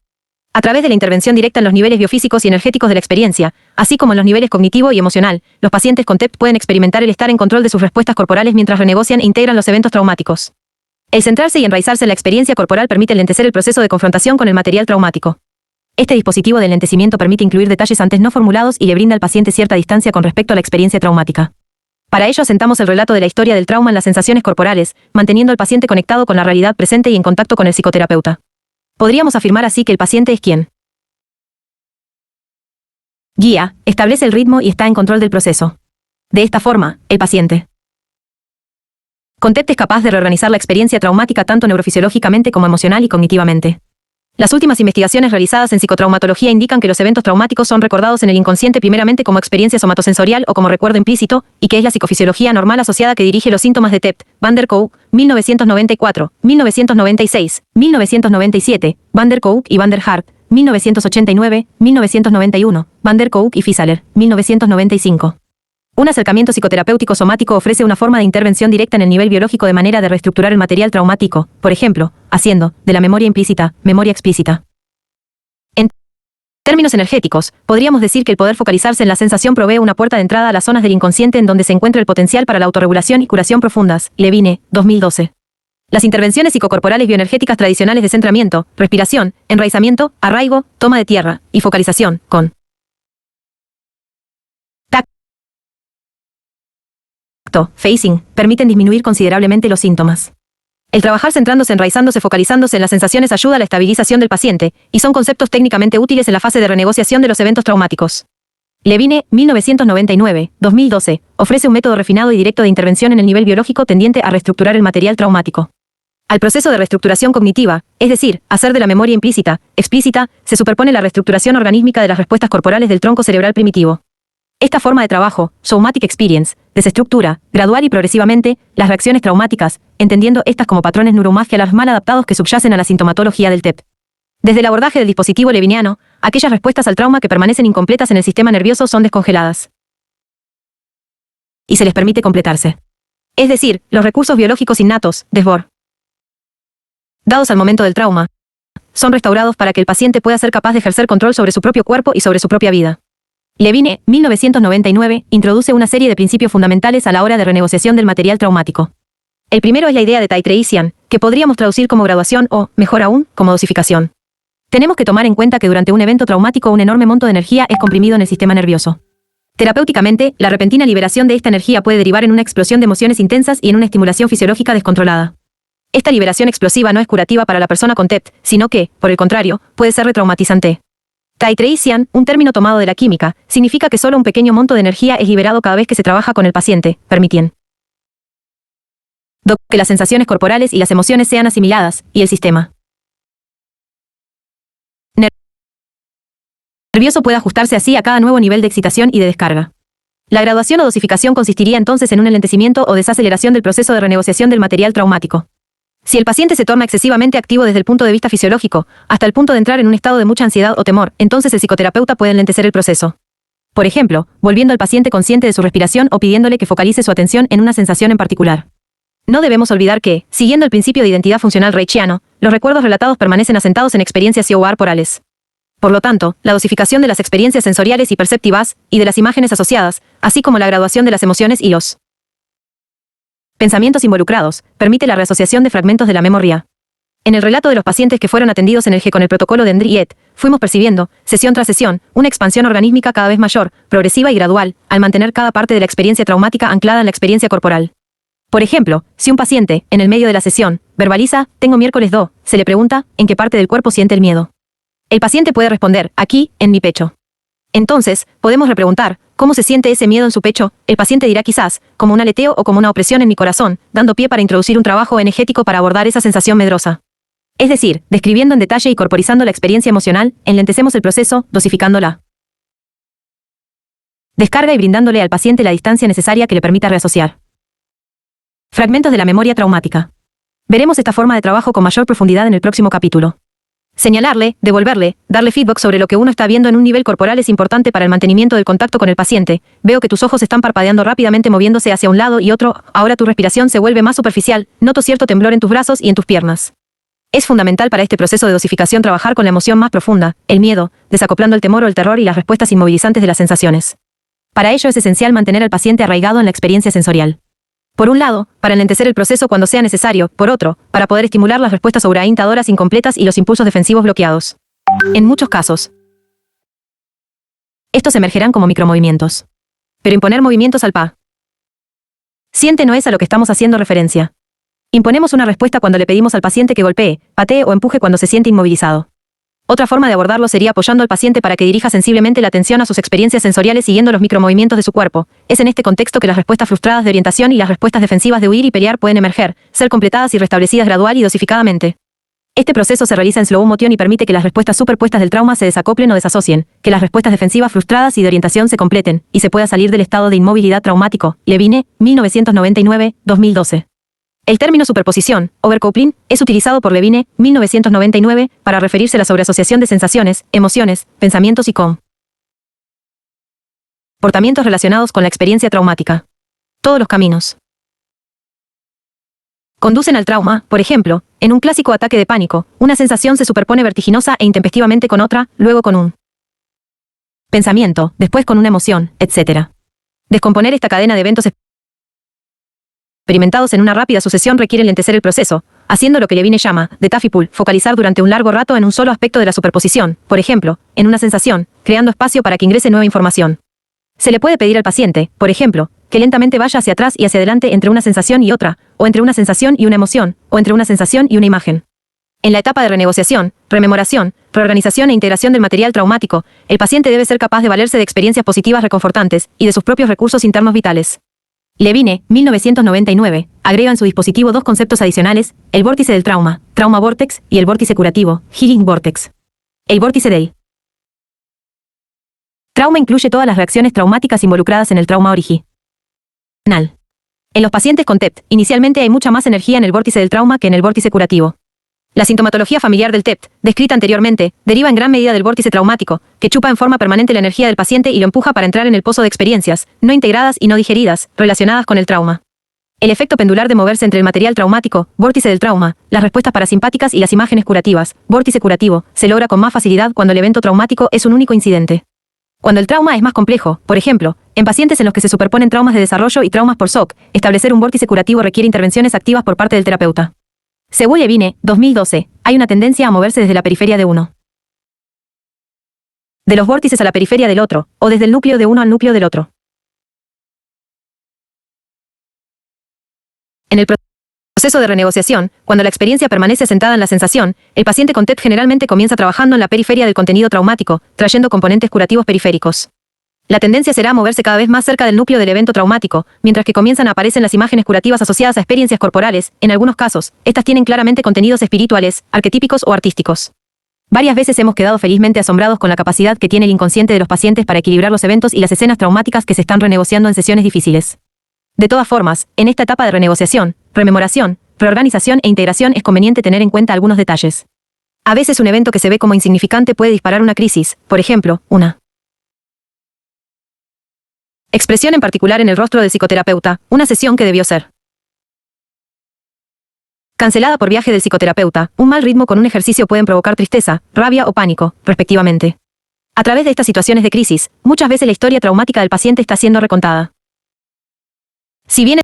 A través de la intervención directa en los niveles biofísicos y energéticos de la experiencia, así como en los niveles cognitivo y emocional, los pacientes con TEP pueden experimentar el estar en control de sus respuestas corporales mientras renegocian e integran los eventos traumáticos. El centrarse y enraizarse en la experiencia corporal permite lentecer el proceso de confrontación con el material traumático. Este dispositivo de enlentecimiento permite incluir detalles antes no formulados y le brinda al paciente cierta distancia con respecto a la experiencia traumática. Para ello asentamos el relato de la historia del trauma en las sensaciones corporales, manteniendo al paciente conectado con la realidad presente y en contacto con el psicoterapeuta. Podríamos afirmar así que el paciente es quien guía, establece el ritmo y está en control del proceso. De esta forma, el paciente con TEP es capaz de reorganizar la experiencia traumática tanto neurofisiológicamente como emocional y cognitivamente. Las últimas investigaciones realizadas en psicotraumatología indican que los eventos traumáticos son recordados en el inconsciente primeramente como experiencia somatosensorial o como recuerdo implícito, y que es la psicofisiología normal asociada que dirige los síntomas de TEP. Van der Kolk, 1994, 1996, 1997, Van der Kolk y Van der Hart, 1989, 1991, Van der Kolk y Fieseler, 1995. Un acercamiento psicoterapéutico somático ofrece una forma de intervención directa en el nivel biológico de manera de reestructurar el material traumático, por ejemplo, haciendo de la memoria implícita, memoria explícita. En términos energéticos, podríamos decir que el poder focalizarse en la sensación provee una puerta de entrada a las zonas del inconsciente en donde se encuentra el potencial para la autorregulación y curación profundas. Levine, 2012. Las intervenciones psicocorporales bioenergéticas tradicionales de centramiento, respiración, enraizamiento, arraigo, toma de tierra y focalización, con facing, permiten disminuir considerablemente los síntomas. El trabajar centrándose, enraizándose, focalizándose en las sensaciones ayuda a la estabilización del paciente, y son conceptos técnicamente útiles en la fase de renegociación de los eventos traumáticos. Levine, 1999, 2012, ofrece un método refinado y directo de intervención en el nivel biológico tendiente a reestructurar el material traumático. Al proceso de reestructuración cognitiva, es decir, hacer de la memoria implícita, explícita, se superpone la reestructuración organísmica de las respuestas corporales del tronco cerebral primitivo. Esta forma de trabajo, Somatic Experience, desestructura, gradual y progresivamente, las reacciones traumáticas, entendiendo estas como patrones neuromusculares mal adaptados que subyacen a la sintomatología del TEP. Desde el abordaje del dispositivo leviniano, aquellas respuestas al trauma que permanecen incompletas en el sistema nervioso son descongeladas y se les permite completarse. Es decir, los recursos biológicos innatos, dados al momento del trauma, son restaurados para que el paciente pueda ser capaz de ejercer control sobre su propio cuerpo y sobre su propia vida. Levine, 1999, introduce una serie de principios fundamentales a la hora de renegociación del material traumático. El primero es la idea de titration, que podríamos traducir como graduación o, mejor aún, como dosificación. Tenemos que tomar en cuenta que durante un evento traumático un enorme monto de energía es comprimido en el sistema nervioso. Terapéuticamente, la repentina liberación de esta energía puede derivar en una explosión de emociones intensas y en una estimulación fisiológica descontrolada. Esta liberación explosiva no es curativa para la persona con TEP, sino que, por el contrario, puede ser retraumatizante. Titration, un término tomado de la química, significa que solo un pequeño monto de energía es liberado cada vez que se trabaja con el paciente, permitiendo que las sensaciones corporales y las emociones sean asimiladas, y el sistema nervioso puede ajustarse así a cada nuevo nivel de excitación y de descarga. La graduación o dosificación consistiría entonces en un enlentecimiento o desaceleración del proceso de renegociación del material traumático. Si el paciente se torna excesivamente activo desde el punto de vista fisiológico, hasta el punto de entrar en un estado de mucha ansiedad o temor, entonces el psicoterapeuta puede enlentecer el proceso. Por ejemplo, volviendo al paciente consciente de su respiración o pidiéndole que focalice su atención en una sensación en particular. No debemos olvidar que, siguiendo el principio de identidad funcional reichiano, los recuerdos relatados permanecen asentados en experiencias corporales. Por lo tanto, la dosificación de las experiencias sensoriales y perceptivas, y de las imágenes asociadas, así como la graduación de las emociones y los pensamientos involucrados, permite la reasociación de fragmentos de la memoria. En el relato de los pacientes que fueron atendidos en el G con el protocolo de Hendry et, fuimos percibiendo, sesión tras sesión, una expansión organísmica cada vez mayor, progresiva y gradual, al mantener cada parte de la experiencia traumática anclada en la experiencia corporal. Por ejemplo, si un paciente, en el medio de la sesión, verbaliza, tengo miércoles 2, se le pregunta, ¿en qué parte del cuerpo siente el miedo? El paciente puede responder, aquí, en mi pecho. Entonces, podemos repreguntar, ¿cómo se siente ese miedo en su pecho? El paciente dirá quizás, como un aleteo o como una opresión en mi corazón, dando pie para introducir un trabajo energético para abordar esa sensación medrosa. Es decir, describiendo en detalle y corporizando la experiencia emocional, enlentecemos el proceso, dosificándola. Descarga y brindándole al paciente la distancia necesaria que le permita reasociar. Fragmentos de la memoria traumática. Veremos esta forma de trabajo con mayor profundidad en el próximo capítulo. Señalarle, devolverle, darle feedback sobre lo que uno está viendo en un nivel corporal es importante para el mantenimiento del contacto con el paciente. Veo que tus ojos están parpadeando rápidamente moviéndose hacia un lado y otro, ahora tu respiración se vuelve más superficial, noto cierto temblor en tus brazos y en tus piernas. Es fundamental para este proceso de dosificación trabajar con la emoción más profunda, el miedo, desacoplando el temor o el terror y las respuestas inmovilizantes de las sensaciones. Para ello es esencial mantener al paciente arraigado en la experiencia sensorial. Por un lado, para enlentecer el proceso cuando sea necesario, por otro, para poder estimular las respuestas sobreaintadoras incompletas y los impulsos defensivos bloqueados. En muchos casos, estos emergerán como micromovimientos. Pero imponer movimientos al paciente no es a lo que estamos haciendo referencia. Imponemos una respuesta cuando le pedimos al paciente que golpee, patee o empuje cuando se siente inmovilizado. Otra forma de abordarlo sería apoyando al paciente para que dirija sensiblemente la atención a sus experiencias sensoriales siguiendo los micromovimientos de su cuerpo. Es en este contexto que las respuestas frustradas de orientación y las respuestas defensivas de huir y pelear pueden emerger, ser completadas y restablecidas gradual y dosificadamente. Este proceso se realiza en slow motion y permite que las respuestas superpuestas del trauma se desacoplen o desasocien, que las respuestas defensivas frustradas y de orientación se completen, y se pueda salir del estado de inmovilidad traumático. Levine, 1999, 2012. El término superposición, overcoupling, es utilizado por Levine, 1999, para referirse a la sobreasociación de sensaciones, emociones, pensamientos y comportamientos relacionados con la experiencia traumática. Todos los caminos conducen al trauma. Por ejemplo, en un clásico ataque de pánico, una sensación se superpone vertiginosa e intempestivamente con otra, luego con un pensamiento, después con una emoción, etc. Descomponer esta cadena de eventos experimentados en una rápida sucesión requiere lentecer el proceso, haciendo lo que Levine llama, de taffy pull, focalizar durante un largo rato en un solo aspecto de la superposición, por ejemplo, en una sensación, creando espacio para que ingrese nueva información. Se le puede pedir al paciente, por ejemplo, que lentamente vaya hacia atrás y hacia adelante entre una sensación y otra, o entre una sensación y una emoción, o entre una sensación y una imagen. En la etapa de renegociación, rememoración, reorganización e integración del material traumático, el paciente debe ser capaz de valerse de experiencias positivas reconfortantes y de sus propios recursos internos vitales. Levine, 1999, agrega en su dispositivo dos conceptos adicionales, el vórtice del trauma, trauma vortex, y el vórtice curativo, healing vortex. El vórtice del trauma incluye todas las reacciones traumáticas involucradas en el trauma original. En los pacientes con TEPT, inicialmente hay mucha más energía en el vórtice del trauma que en el vórtice curativo. La sintomatología familiar del TEPT, descrita anteriormente, deriva en gran medida del vórtice traumático, que chupa en forma permanente la energía del paciente y lo empuja para entrar en el pozo de experiencias, no integradas y no digeridas, relacionadas con el trauma. El efecto pendular de moverse entre el material traumático, vórtice del trauma, las respuestas parasimpáticas y las imágenes curativas, vórtice curativo, se logra con más facilidad cuando el evento traumático es un único incidente. Cuando el trauma es más complejo, por ejemplo, en pacientes en los que se superponen traumas de desarrollo y traumas por shock, establecer un vórtice curativo requiere intervenciones activas por parte del terapeuta. Según Levine, 2012, hay una tendencia a moverse desde la periferia de uno de los vórtices a la periferia del otro, o desde el núcleo de uno al núcleo del otro. En el proceso de renegociación, cuando la experiencia permanece asentada en la sensación, el paciente con TEPT generalmente comienza trabajando en la periferia del contenido traumático, trayendo componentes curativos periféricos. La tendencia será a moverse cada vez más cerca del núcleo del evento traumático, mientras que comienzan a aparecer las imágenes curativas asociadas a experiencias corporales. En algunos casos, estas tienen claramente contenidos espirituales, arquetípicos o artísticos. Varias veces hemos quedado felizmente asombrados con la capacidad que tiene el inconsciente de los pacientes para equilibrar los eventos y las escenas traumáticas que se están renegociando en sesiones difíciles. De todas formas, en esta etapa de renegociación, rememoración, reorganización e integración es conveniente tener en cuenta algunos detalles. A veces un evento que se ve como insignificante puede disparar una crisis, por ejemplo, una expresión en particular en el rostro del psicoterapeuta, una sesión que debió ser Cancelada por viaje del psicoterapeuta, un mal ritmo con un ejercicio pueden provocar tristeza, rabia o pánico, respectivamente. A través de estas situaciones de crisis, muchas veces la historia traumática del paciente está siendo recontada. Si bien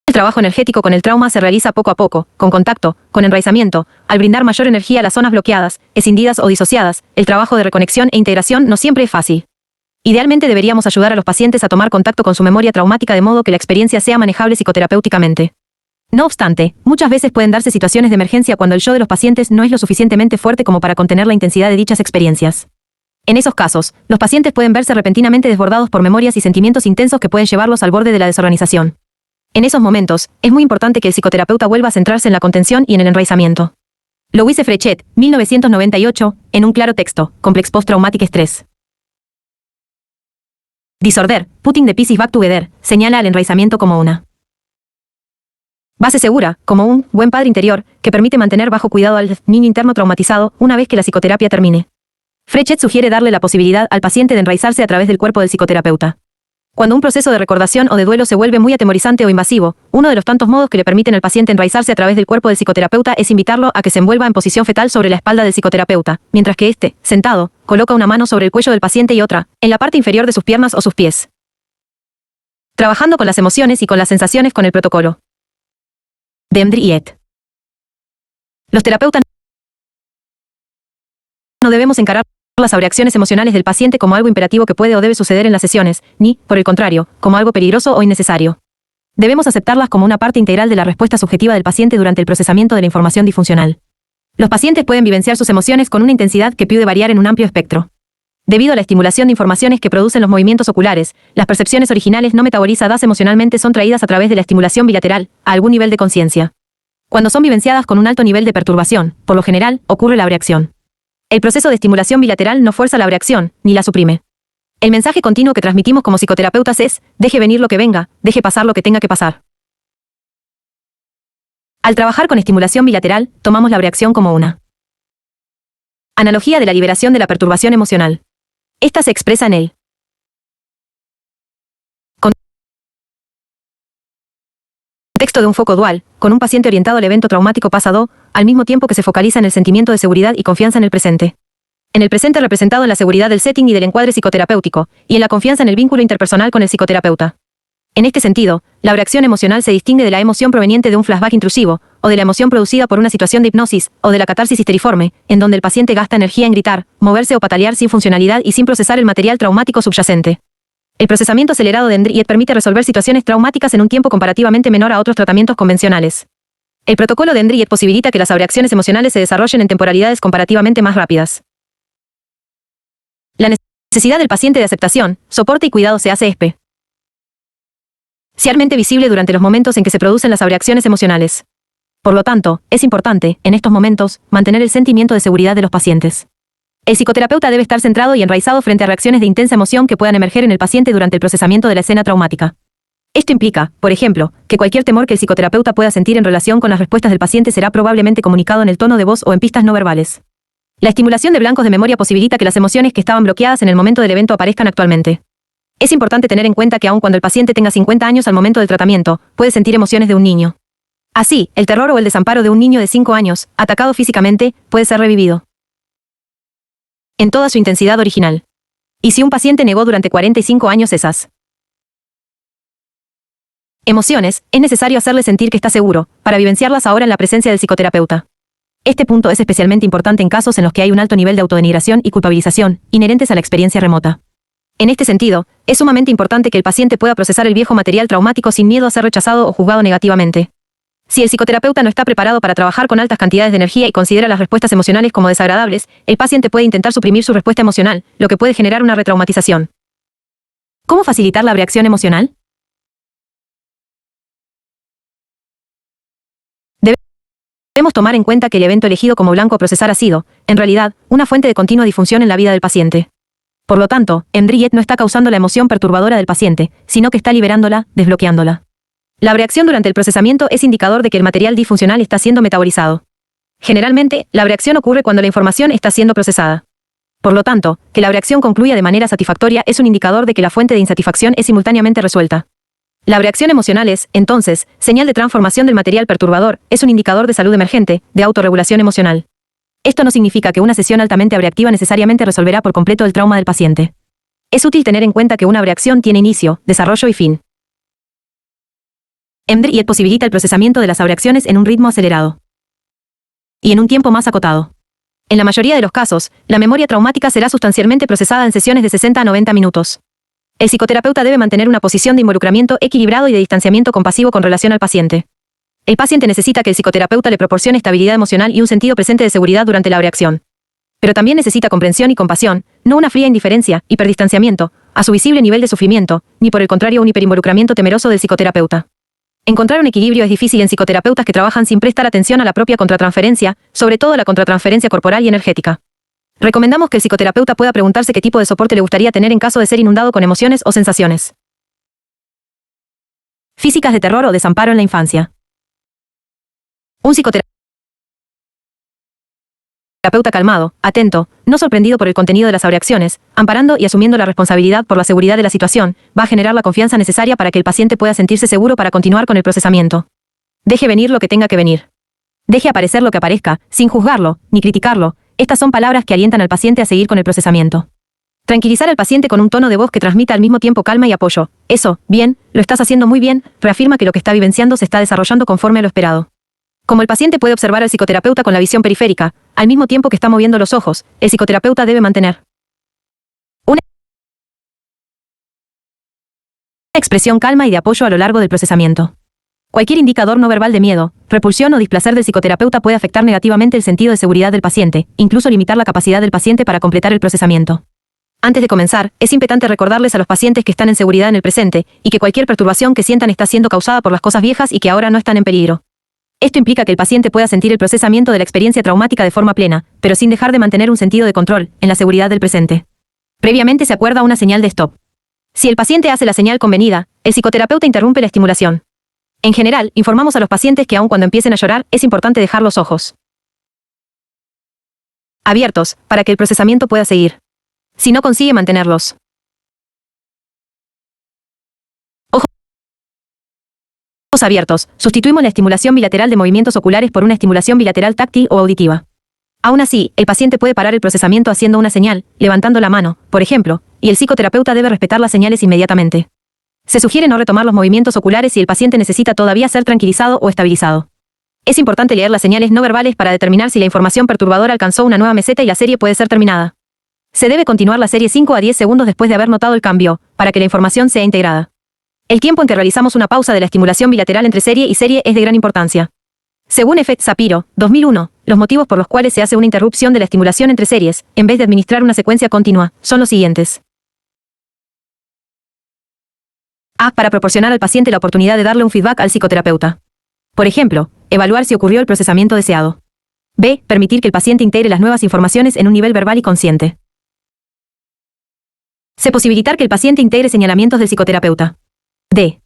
el trabajo energético con el trauma se realiza poco a poco, con contacto, con enraizamiento, al brindar mayor energía a las zonas bloqueadas, escindidas o disociadas, el trabajo de reconexión e integración no siempre es fácil. Idealmente deberíamos ayudar a los pacientes a tomar contacto con su memoria traumática de modo que la experiencia sea manejable psicoterapéuticamente. No obstante, muchas veces pueden darse situaciones de emergencia cuando el yo de los pacientes no es lo suficientemente fuerte como para contener la intensidad de dichas experiencias. En esos casos, los pacientes pueden verse repentinamente desbordados por memorias y sentimientos intensos que pueden llevarlos al borde de la desorganización. En esos momentos, es muy importante que el psicoterapeuta vuelva a centrarse en la contención y en el enraizamiento. Louise Frechet, 1998, en un claro texto, Complex Post-Traumatic Stress Disorder, Putting the Pieces Back Together, señala al enraizamiento como una base segura, como un buen padre interior, que permite mantener bajo cuidado al niño interno traumatizado una vez que la psicoterapia termine. Frechet sugiere darle la posibilidad al paciente de enraizarse a través del cuerpo del psicoterapeuta. Cuando un proceso de recordación o de duelo se vuelve muy atemorizante o invasivo, uno de los tantos modos que le permiten al paciente enraizarse a través del cuerpo del psicoterapeuta es invitarlo a que se envuelva en posición fetal sobre la espalda del psicoterapeuta, mientras que éste, sentado, coloca una mano sobre el cuello del paciente y otra, en la parte inferior de sus piernas o sus pies. Trabajando con las emociones y con las sensaciones con el protocolo de Embry et. Los terapeutas no debemos encarar las sobrereacciones emocionales del paciente como algo imperativo que puede o debe suceder en las sesiones, ni, por el contrario, como algo peligroso o innecesario. Debemos aceptarlas como una parte integral de la respuesta subjetiva del paciente durante el procesamiento de la información disfuncional. Los pacientes pueden vivenciar sus emociones con una intensidad que puede variar en un amplio espectro. Debido a la estimulación de informaciones que producen los movimientos oculares, las percepciones originales no metabolizadas emocionalmente son traídas a través de la estimulación bilateral, a algún nivel de conciencia. Cuando son vivenciadas con un alto nivel de perturbación, por lo general, ocurre la abreacción. El proceso de estimulación bilateral no fuerza la abreacción, ni la suprime. El mensaje continuo que transmitimos como psicoterapeutas es, deje venir lo que venga, deje pasar lo que tenga que pasar. Al trabajar con estimulación bilateral, tomamos la abreacción como una analogía de la liberación de la perturbación emocional. Esta se expresa en el contexto de un foco dual, con un paciente orientado al evento traumático pasado, al mismo tiempo que se focaliza en el sentimiento de seguridad y confianza en el presente. En el presente representado en la seguridad del setting y del encuadre psicoterapéutico, y en la confianza en el vínculo interpersonal con el psicoterapeuta. En este sentido, la abreacción emocional se distingue de la emoción proveniente de un flashback intrusivo, o de la emoción producida por una situación de hipnosis, o de la catarsis histeriforme, en donde el paciente gasta energía en gritar, moverse o patalear sin funcionalidad y sin procesar el material traumático subyacente. El procesamiento acelerado de Embry permite resolver situaciones traumáticas en un tiempo comparativamente menor a otros tratamientos convencionales. El protocolo de Embry posibilita que las abreacciones emocionales se desarrollen en temporalidades comparativamente más rápidas. La necesidad del paciente de aceptación, soporte y cuidado se hace especialmente visible durante los momentos en que se producen las abreacciones emocionales. Por lo tanto, es importante, en estos momentos, mantener el sentimiento de seguridad de los pacientes. El psicoterapeuta debe estar centrado y enraizado frente a reacciones de intensa emoción que puedan emerger en el paciente durante el procesamiento de la escena traumática. Esto implica, por ejemplo, que cualquier temor que el psicoterapeuta pueda sentir en relación con las respuestas del paciente será probablemente comunicado en el tono de voz o en pistas no verbales. La estimulación de blancos de memoria posibilita que las emociones que estaban bloqueadas en el momento del evento aparezcan actualmente. Es importante tener en cuenta que aun cuando el paciente tenga 50 años al momento del tratamiento, puede sentir emociones de un niño. Así, el terror o el desamparo de un niño de 5 años, atacado físicamente, puede ser revivido en toda su intensidad original. Y si un paciente negó durante 45 años esas emociones, es necesario hacerle sentir que está seguro, para vivenciarlas ahora en la presencia del psicoterapeuta. Este punto es especialmente importante en casos en los que hay un alto nivel de autodenigración y culpabilización, inherentes a la experiencia remota. En este sentido, es sumamente importante que el paciente pueda procesar el viejo material traumático sin miedo a ser rechazado o juzgado negativamente. Si el psicoterapeuta no está preparado para trabajar con altas cantidades de energía y considera las respuestas emocionales como desagradables, el paciente puede intentar suprimir su respuesta emocional, lo que puede generar una retraumatización. ¿Cómo facilitar la abreacción emocional? Debemos tomar en cuenta que el evento elegido como blanco a procesar ha sido, en realidad, una fuente de continua disfunción en la vida del paciente. Por lo tanto, Embry no está causando la emoción perturbadora del paciente, sino que está liberándola, desbloqueándola. La abreacción durante el procesamiento es indicador de que el material disfuncional está siendo metabolizado. Generalmente, la abreacción ocurre cuando la información está siendo procesada. Por lo tanto, que la abreacción concluya de manera satisfactoria es un indicador de que la fuente de insatisfacción es simultáneamente resuelta. La abreacción emocional es, entonces, señal de transformación del material perturbador, es un indicador de salud emergente, de autorregulación emocional. Esto no significa que una sesión altamente abreactiva necesariamente resolverá por completo el trauma del paciente. Es útil tener en cuenta que una abreacción tiene inicio, desarrollo y fin. EMDRIET posibilita el procesamiento de las abreacciones en un ritmo acelerado y en un tiempo más acotado. En la mayoría de los casos, la memoria traumática será sustancialmente procesada en sesiones de 60 a 90 minutos. El psicoterapeuta debe mantener una posición de involucramiento equilibrado y de distanciamiento compasivo con relación al paciente. El paciente necesita que el psicoterapeuta le proporcione estabilidad emocional y un sentido presente de seguridad durante la abreacción. Pero también necesita comprensión y compasión, no una fría indiferencia, hiperdistanciamiento, a su visible nivel de sufrimiento, ni por el contrario un hiperinvolucramiento temeroso del psicoterapeuta. Encontrar un equilibrio es difícil en psicoterapeutas que trabajan sin prestar atención a la propia contratransferencia, sobre todo la contratransferencia corporal y energética. Recomendamos que el psicoterapeuta pueda preguntarse qué tipo de soporte le gustaría tener en caso de ser inundado con emociones o sensaciones físicas de terror o desamparo en la infancia. Un psicoterapeuta calmado, atento, no sorprendido por el contenido de las abreacciones, amparando y asumiendo la responsabilidad por la seguridad de la situación, va a generar la confianza necesaria para que el paciente pueda sentirse seguro para continuar con el procesamiento. Deje venir lo que tenga que venir. Deje aparecer lo que aparezca, sin juzgarlo, ni criticarlo. Estas son palabras que alientan al paciente a seguir con el procesamiento. Tranquilizar al paciente con un tono de voz que transmita al mismo tiempo calma y apoyo. Eso, bien, lo estás haciendo muy bien, reafirma que lo que está vivenciando se está desarrollando conforme a lo esperado. Como el paciente puede observar al psicoterapeuta con la visión periférica, al mismo tiempo que está moviendo los ojos, el psicoterapeuta debe mantener una expresión calma y de apoyo a lo largo del procesamiento. Cualquier indicador no verbal de miedo, repulsión o displacer del psicoterapeuta puede afectar negativamente el sentido de seguridad del paciente, incluso limitar la capacidad del paciente para completar el procesamiento. Antes de comenzar, es importante recordarles a los pacientes que están en seguridad en el presente, y que cualquier perturbación que sientan está siendo causada por las cosas viejas y que ahora no están en peligro. Esto implica que el paciente pueda sentir el procesamiento de la experiencia traumática de forma plena, pero sin dejar de mantener un sentido de control, en la seguridad del presente. Previamente se acuerda una señal de stop. Si el paciente hace la señal convenida, el psicoterapeuta interrumpe la estimulación. En general, informamos a los pacientes que aun cuando empiecen a llorar, es importante dejar los ojos abiertos, para que el procesamiento pueda seguir. Si no consigue mantenerlos ojos abiertos, sustituimos la estimulación bilateral de movimientos oculares por una estimulación bilateral táctil o auditiva. Aún así, el paciente puede parar el procesamiento haciendo una señal, levantando la mano, por ejemplo, y el psicoterapeuta debe respetar las señales inmediatamente. Se sugiere no retomar los movimientos oculares si el paciente necesita todavía ser tranquilizado o estabilizado. Es importante leer las señales no verbales para determinar si la información perturbadora alcanzó una nueva meseta y la serie puede ser terminada. Se debe continuar la serie 5 a 10 segundos después de haber notado el cambio, para que la información sea integrada. El tiempo en que realizamos una pausa de la estimulación bilateral entre serie y serie es de gran importancia. Según F. Sapiro, 2001, los motivos por los cuales se hace una interrupción de la estimulación entre series, en vez de administrar una secuencia continua, son los siguientes. A. Para proporcionar al paciente la oportunidad de darle un feedback al psicoterapeuta. Por ejemplo, evaluar si ocurrió el procesamiento deseado. B. Permitir que el paciente integre las nuevas informaciones en un nivel verbal y consciente. C. Posibilitar que el paciente integre señalamientos del psicoterapeuta. D.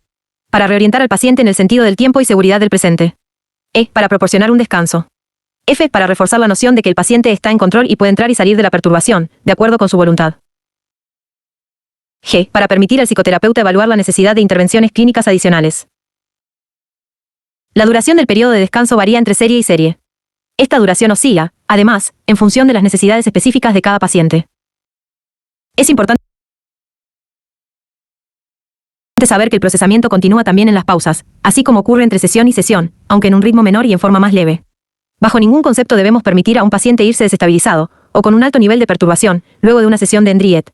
Para reorientar al paciente en el sentido del tiempo y seguridad del presente. E. Para proporcionar un descanso. F. Para reforzar la noción de que el paciente está en control y puede entrar y salir de la perturbación, de acuerdo con su voluntad. G. Para permitir al psicoterapeuta evaluar la necesidad de intervenciones clínicas adicionales. La duración del periodo de descanso varía entre serie y serie. Esta duración oscila, además, en función de las necesidades específicas de cada paciente. Es importante saber que el procesamiento continúa también en las pausas, así como ocurre entre sesión y sesión, aunque en un ritmo menor y en forma más leve. Bajo ningún concepto debemos permitir a un paciente irse desestabilizado, o con un alto nivel de perturbación, luego de una sesión de EMDRIET.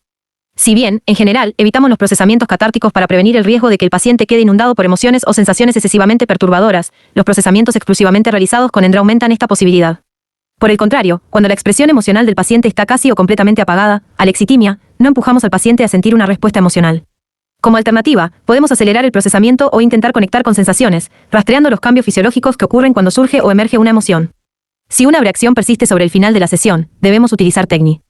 Si bien, en general, evitamos los procesamientos catárticos para prevenir el riesgo de que el paciente quede inundado por emociones o sensaciones excesivamente perturbadoras, los procesamientos exclusivamente realizados con EMDR aumentan esta posibilidad. Por el contrario, cuando la expresión emocional del paciente está casi o completamente apagada, alexitimia, no empujamos al paciente a sentir una respuesta emocional. Como alternativa, podemos acelerar el procesamiento o intentar conectar con sensaciones, rastreando los cambios fisiológicos que ocurren cuando surge o emerge una emoción. Si una abreacción persiste sobre el final de la sesión, debemos utilizar técnicas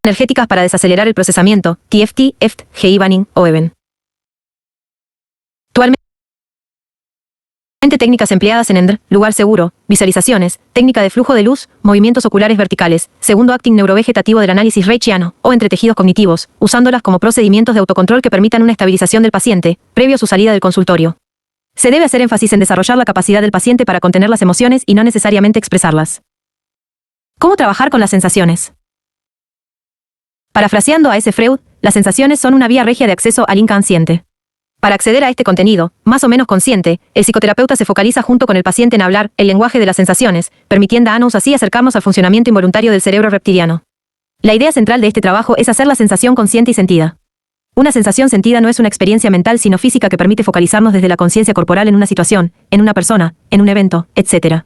energéticas para desacelerar el procesamiento, TFT, EFT, GI-Banning o EVEN. Actualmente Siguiente técnicas empleadas en ENDR: lugar seguro, visualizaciones, técnica de flujo de luz, movimientos oculares verticales, segundo acting neurovegetativo del análisis reichiano, o entretejidos cognitivos, usándolas como procedimientos de autocontrol que permitan una estabilización del paciente, previo a su salida del consultorio. Se debe hacer énfasis en desarrollar la capacidad del paciente para contener las emociones y no necesariamente expresarlas. ¿Cómo trabajar con las sensaciones? Parafraseando a S. Freud, las sensaciones son una vía regia de acceso al inconsciente. Para acceder a este contenido, más o menos consciente, el psicoterapeuta se focaliza junto con el paciente en hablar el lenguaje de las sensaciones, permitiendo a nos así acercarnos al funcionamiento involuntario del cerebro reptiliano. La idea central de este trabajo es hacer la sensación consciente y sentida. Una sensación sentida no es una experiencia mental sino física que permite focalizarnos desde la conciencia corporal en una situación, en una persona, en un evento, etc.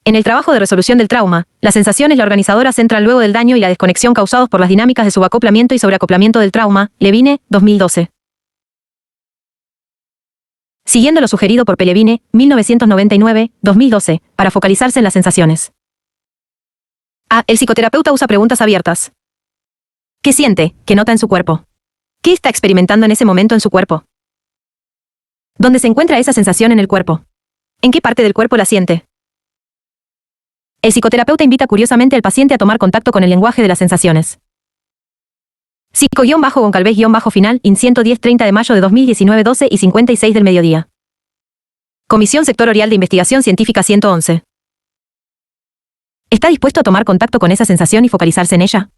En el trabajo de resolución del trauma, la sensación es la organizadora central luego del daño y la desconexión causados por las dinámicas de subacoplamiento y sobreacoplamiento del trauma. Levine, 2012. Siguiendo lo sugerido por Pelevine, 1999-2012, para focalizarse en las sensaciones. A. El psicoterapeuta usa preguntas abiertas. ¿Qué siente? ¿Qué nota en su cuerpo? ¿Qué está experimentando en ese momento en su cuerpo? ¿Dónde se encuentra esa sensación en el cuerpo? ¿En qué parte del cuerpo la siente? El psicoterapeuta invita curiosamente al paciente a tomar contacto con el lenguaje de las sensaciones. Psico-Goncalves-final, IN 110-30 de mayo de 2019, 12 y 56 del mediodía. Comisión Sectorial de Investigación Científica 111. ¿Está dispuesto a tomar contacto con esa sensación y focalizarse en ella?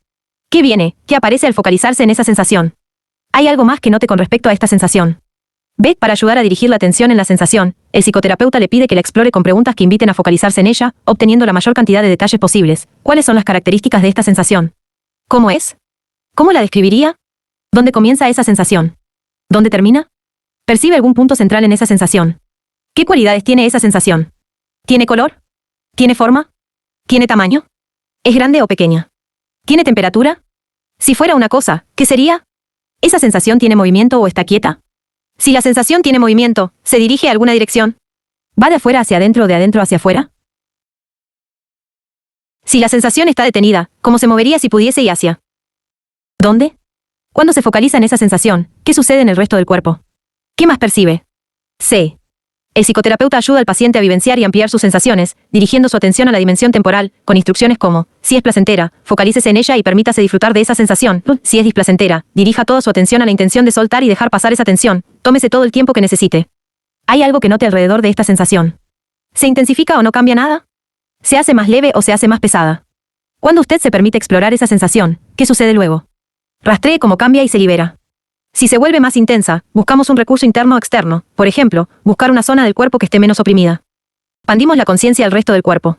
¿Qué viene? ¿Qué aparece al focalizarse en esa sensación? ¿Hay algo más que note con respecto a esta sensación? B. Para ayudar a dirigir la atención en la sensación, el psicoterapeuta le pide que la explore con preguntas que inviten a focalizarse en ella, obteniendo la mayor cantidad de detalles posibles. ¿Cuáles son las características de esta sensación? ¿Cómo es? ¿Cómo la describiría? ¿Dónde comienza esa sensación? ¿Dónde termina? ¿Percibe algún punto central en esa sensación? ¿Qué cualidades tiene esa sensación? ¿Tiene color? ¿Tiene forma? ¿Tiene tamaño? ¿Es grande o pequeña? ¿Tiene temperatura? Si fuera una cosa, ¿qué sería? ¿Esa sensación tiene movimiento o está quieta? Si la sensación tiene movimiento, ¿se dirige a alguna dirección? ¿Va de afuera hacia adentro o de adentro hacia afuera? Si la sensación está detenida, ¿cómo se movería si pudiese y hacia? ¿Dónde? Cuando se focaliza en esa sensación, ¿qué sucede en el resto del cuerpo? ¿Qué más percibe? C. El psicoterapeuta ayuda al paciente a vivenciar y ampliar sus sensaciones, dirigiendo su atención a la dimensión temporal, con instrucciones como: si es placentera, focalícese en ella y permítase disfrutar de esa sensación. Si es displacentera, dirija toda su atención a la intención de soltar y dejar pasar esa tensión. Tómese todo el tiempo que necesite. ¿Hay algo que note alrededor de esta sensación? ¿Se intensifica o no cambia nada? ¿Se hace más leve o se hace más pesada? Cuando usted se permite explorar esa sensación, ¿qué sucede luego? Rastree cómo cambia y se libera. Si se vuelve más intensa, buscamos un recurso interno o externo, por ejemplo, buscar una zona del cuerpo que esté menos oprimida. Expandimos la conciencia al resto del cuerpo.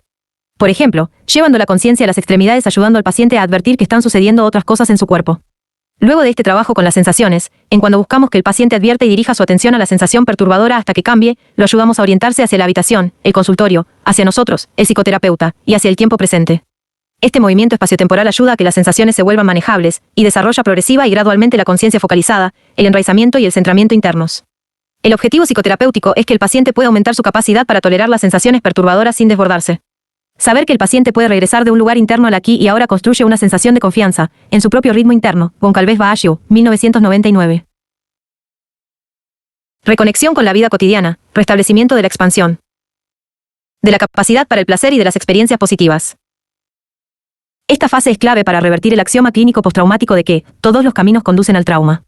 Por ejemplo, llevando la conciencia a las extremidades, ayudando al paciente a advertir que están sucediendo otras cosas en su cuerpo. Luego de este trabajo con las sensaciones, en cuando buscamos que el paciente advierta y dirija su atención a la sensación perturbadora hasta que cambie, lo ayudamos a orientarse hacia la habitación, el consultorio, hacia nosotros, el psicoterapeuta, y hacia el tiempo presente. Este movimiento espaciotemporal ayuda a que las sensaciones se vuelvan manejables, y desarrolla progresiva y gradualmente la conciencia focalizada, el enraizamiento y el centramiento internos. El objetivo psicoterapéutico es que el paciente pueda aumentar su capacidad para tolerar las sensaciones perturbadoras sin desbordarse. Saber que el paciente puede regresar de un lugar interno al aquí y ahora construye una sensación de confianza, en su propio ritmo interno. Goncalves Baasio, 1999. Reconexión con la vida cotidiana, restablecimiento de la expansión. De la capacidad para el placer y de las experiencias positivas. Esta fase es clave para revertir el axioma clínico postraumático de que todos los caminos conducen al trauma.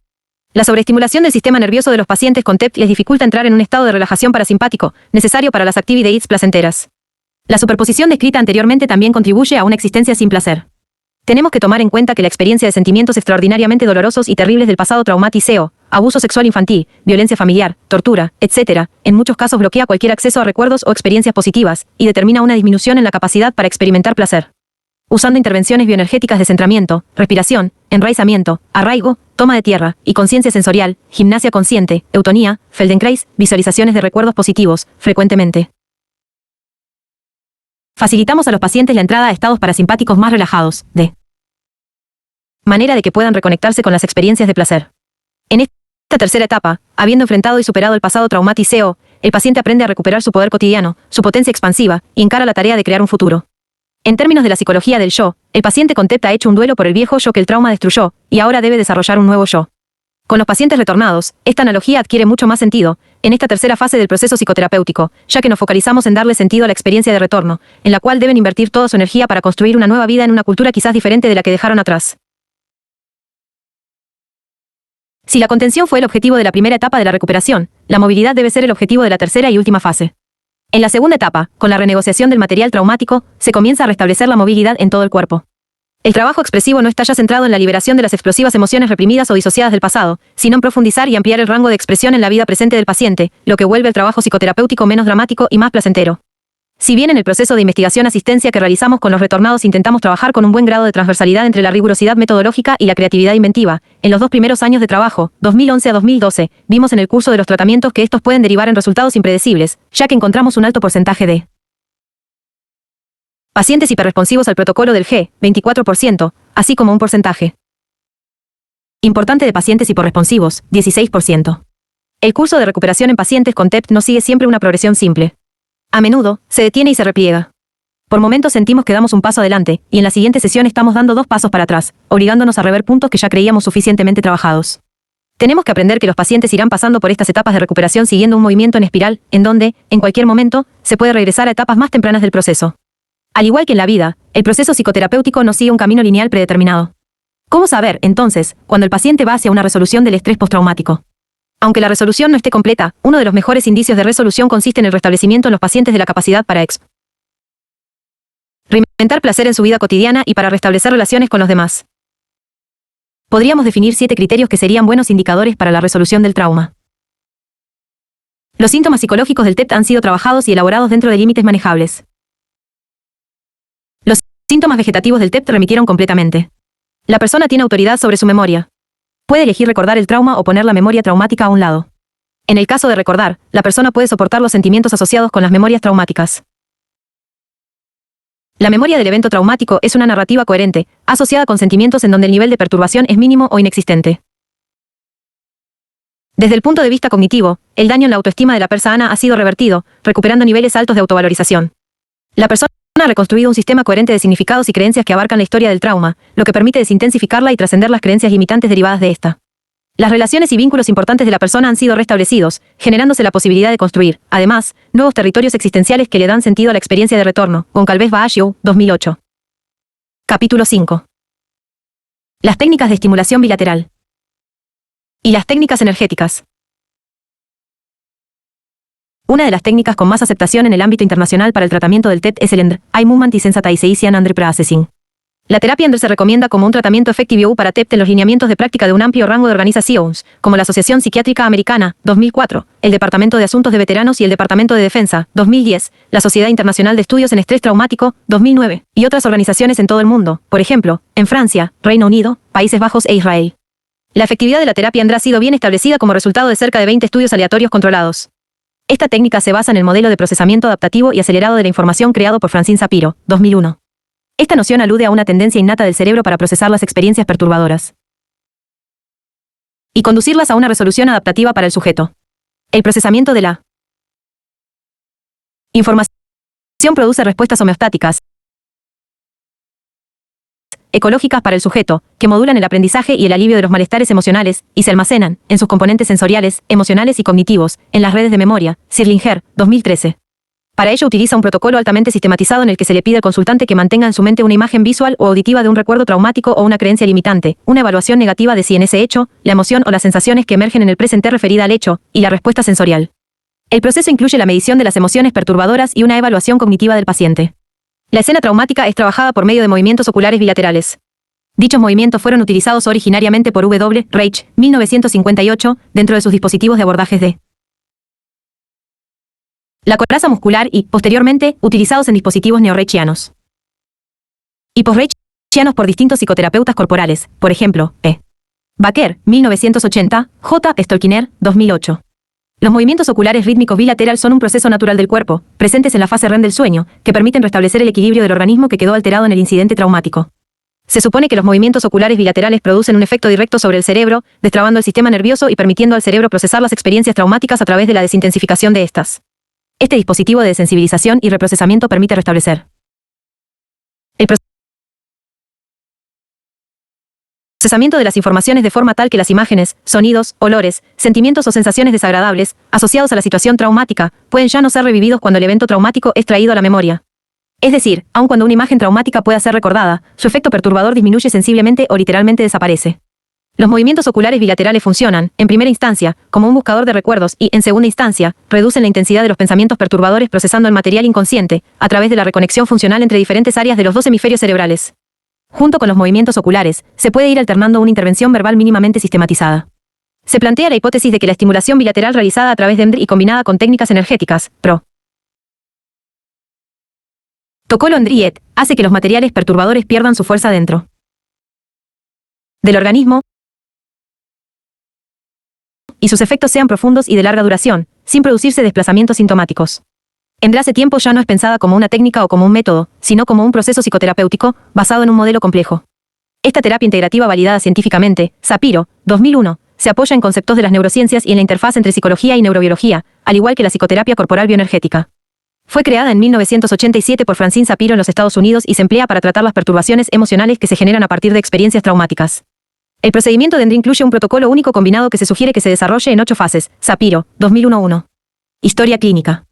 La sobreestimulación del sistema nervioso de los pacientes con TEP les dificulta entrar en un estado de relajación parasimpático, necesario para las actividades placenteras. La superposición descrita anteriormente también contribuye a una existencia sin placer. Tenemos que tomar en cuenta que la experiencia de sentimientos extraordinariamente dolorosos y terribles del pasado traumático, abuso sexual infantil, violencia familiar, tortura, etc., en muchos casos bloquea cualquier acceso a recuerdos o experiencias positivas, y determina una disminución en la capacidad para experimentar placer. Usando intervenciones bioenergéticas de centramiento, respiración, enraizamiento, arraigo, toma de tierra y conciencia sensorial, gimnasia consciente, eutonía, Feldenkrais, visualizaciones de recuerdos positivos, frecuentemente. Facilitamos a los pacientes la entrada a estados parasimpáticos más relajados, de manera de que puedan reconectarse con las experiencias de placer. En esta tercera etapa, habiendo enfrentado y superado el pasado traumático, el paciente aprende a recuperar su poder cotidiano, su potencia expansiva, y encara la tarea de crear un futuro. En términos de la psicología del yo, el paciente con TEP ha hecho un duelo por el viejo yo que el trauma destruyó, y ahora debe desarrollar un nuevo yo. Con los pacientes retornados, esta analogía adquiere mucho más sentido. en esta tercera fase del proceso psicoterapéutico, ya que nos focalizamos en darle sentido a la experiencia de retorno, en la cual deben invertir toda su energía para construir una nueva vida en una cultura quizás diferente de la que dejaron atrás. Si la contención fue el objetivo de la primera etapa de la recuperación, la movilidad debe ser el objetivo de la tercera y última fase. En la segunda etapa, con la renegociación del material traumático, se comienza a restablecer la movilidad en todo el cuerpo. El trabajo expresivo no está ya centrado en la liberación de las explosivas emociones reprimidas o disociadas del pasado, sino en profundizar y ampliar el rango de expresión en la vida presente del paciente, lo que vuelve el trabajo psicoterapéutico menos dramático y más placentero. Si bien en el proceso de investigación-asistencia que realizamos con los retornados intentamos trabajar con un buen grado de transversalidad entre la rigurosidad metodológica y la creatividad inventiva, en los 2 primeros años de trabajo, 2011 a 2012, vimos en el curso de los tratamientos que estos pueden derivar en resultados impredecibles, ya que encontramos un alto porcentaje de pacientes hiperresponsivos al protocolo del G, 24%, así como un porcentaje importante de pacientes hiporresponsivos, 16%. El curso de recuperación en pacientes con TEPT no sigue siempre una progresión simple. A menudo, se detiene y se repliega. Por momentos sentimos que damos un paso adelante, y en la siguiente sesión estamos dando 2 pasos para atrás, obligándonos a rever puntos que ya creíamos suficientemente trabajados. Tenemos que aprender que los pacientes irán pasando por estas etapas de recuperación siguiendo un movimiento en espiral, en donde, en cualquier momento, se puede regresar a etapas más tempranas del proceso. Al igual que en la vida, el proceso psicoterapéutico no sigue un camino lineal predeterminado. ¿Cómo saber, entonces, cuando el paciente va hacia una resolución del estrés postraumático? Aunque la resolución no esté completa, uno de los mejores indicios de resolución consiste en el restablecimiento en los pacientes de la capacidad para experimentar placer en su vida cotidiana y para restablecer relaciones con los demás. Podríamos definir 7 criterios que serían buenos indicadores para la resolución del trauma. Los síntomas psicológicos del TEPT han sido trabajados y elaborados dentro de límites manejables. Los síntomas vegetativos del TEPT remitieron completamente. La persona tiene autoridad sobre su memoria. Puede elegir recordar el trauma o poner la memoria traumática a un lado. En el caso de recordar, la persona puede soportar los sentimientos asociados con las memorias traumáticas. La memoria del evento traumático es una narrativa coherente, asociada con sentimientos en donde el nivel de perturbación es mínimo o inexistente. Desde el punto de vista cognitivo, el daño en la autoestima de la persona ha sido revertido, recuperando niveles altos de autovalorización. La persona ha reconstruido un sistema coherente de significados y creencias que abarcan la historia del trauma, lo que permite desintensificarla y trascender las creencias limitantes derivadas de esta. Las relaciones y vínculos importantes de la persona han sido restablecidos, generándose la posibilidad de construir, además, nuevos territorios existenciales que le dan sentido a la experiencia de retorno. Goncalves Baashiou, 2008. Capítulo 5. Las técnicas de estimulación bilateral. Y las técnicas energéticas. Una de las técnicas con más aceptación en el ámbito internacional para el tratamiento del TEPT es el ENDR, Eye Movement y Sensitization Under Processing. La terapia ENDR se recomienda como un tratamiento efectivo para TEPT en los lineamientos de práctica de un amplio rango de organizaciones, como la Asociación Psiquiátrica Americana, 2004, el Departamento de Asuntos de Veteranos y el Departamento de Defensa, 2010, la Sociedad Internacional de Estudios en Estrés Traumático, 2009, y otras organizaciones en todo el mundo, por ejemplo, en Francia, Reino Unido, Países Bajos e Israel. La efectividad de la terapia ENDR ha sido bien establecida como resultado de cerca de 20 estudios aleatorios controlados. Esta técnica se basa en el modelo de procesamiento adaptativo y acelerado de la información creado por Francine Shapiro, 2001. Esta noción alude a una tendencia innata del cerebro para procesar las experiencias perturbadoras y conducirlas a una resolución adaptativa para el sujeto. El procesamiento de la información produce respuestas homeostáticas, ecológicas para el sujeto, que modulan el aprendizaje y el alivio de los malestares emocionales, y se almacenan, en sus componentes sensoriales, emocionales y cognitivos, en las redes de memoria. Sirlinger, 2013. Para ello utiliza un protocolo altamente sistematizado en el que se le pide al consultante que mantenga en su mente una imagen visual o auditiva de un recuerdo traumático o una creencia limitante, una evaluación negativa de si en ese hecho, la emoción o las sensaciones que emergen en el presente referida al hecho, y la respuesta sensorial. El proceso incluye la medición de las emociones perturbadoras y una evaluación cognitiva del paciente. La escena traumática es trabajada por medio de movimientos oculares bilaterales. Dichos movimientos fueron utilizados originariamente por W. Reich, 1958, dentro de sus dispositivos de abordajes de la coraza muscular y, posteriormente, utilizados en dispositivos neoreichianos y posreichianos por distintos psicoterapeutas corporales, por ejemplo, P. Baker, 1980, J. Stolkiner, 2008. Los movimientos oculares rítmicos bilateral son un proceso natural del cuerpo, presentes en la fase REM del sueño, que permiten restablecer el equilibrio del organismo que quedó alterado en el incidente traumático. Se supone que los movimientos oculares bilaterales producen un efecto directo sobre el cerebro, destrabando el sistema nervioso y permitiendo al cerebro procesar las experiencias traumáticas a través de la desintensificación de estas. Este dispositivo de desensibilización y reprocesamiento permite restablecer el Procesamiento de las informaciones de forma tal que las imágenes, sonidos, olores, sentimientos o sensaciones desagradables, asociados a la situación traumática, pueden ya no ser revividos cuando el evento traumático es traído a la memoria. Es decir, aun cuando una imagen traumática pueda ser recordada, su efecto perturbador disminuye sensiblemente o literalmente desaparece. Los movimientos oculares bilaterales funcionan, en primera instancia, como un buscador de recuerdos y, en segunda instancia, reducen la intensidad de los pensamientos perturbadores procesando el material inconsciente, a través de la reconexión funcional entre diferentes áreas de los dos hemisferios cerebrales. Junto con los movimientos oculares, se puede ir alternando una intervención verbal mínimamente sistematizada. Se plantea la hipótesis de que la estimulación bilateral realizada a través de EMDR y combinada con técnicas energéticas, protocolo EMDR, hace que los materiales perturbadores pierdan su fuerza dentro del organismo y sus efectos sean profundos y de larga duración, sin producirse desplazamientos sintomáticos. EMDR hace tiempo ya no es pensada como una técnica o como un método, sino como un proceso psicoterapéutico, basado en un modelo complejo. Esta terapia integrativa validada científicamente, Sapiro, 2001, se apoya en conceptos de las neurociencias y en la interfaz entre psicología y neurobiología, al igual que la psicoterapia corporal bioenergética. Fue creada en 1987 por Francine Sapiro en los Estados Unidos y se emplea para tratar las perturbaciones emocionales que se generan a partir de experiencias traumáticas. El procedimiento de EMDR incluye un protocolo único combinado que se sugiere que se desarrolle en 8 fases. Sapiro, 2001-1. Historia clínica.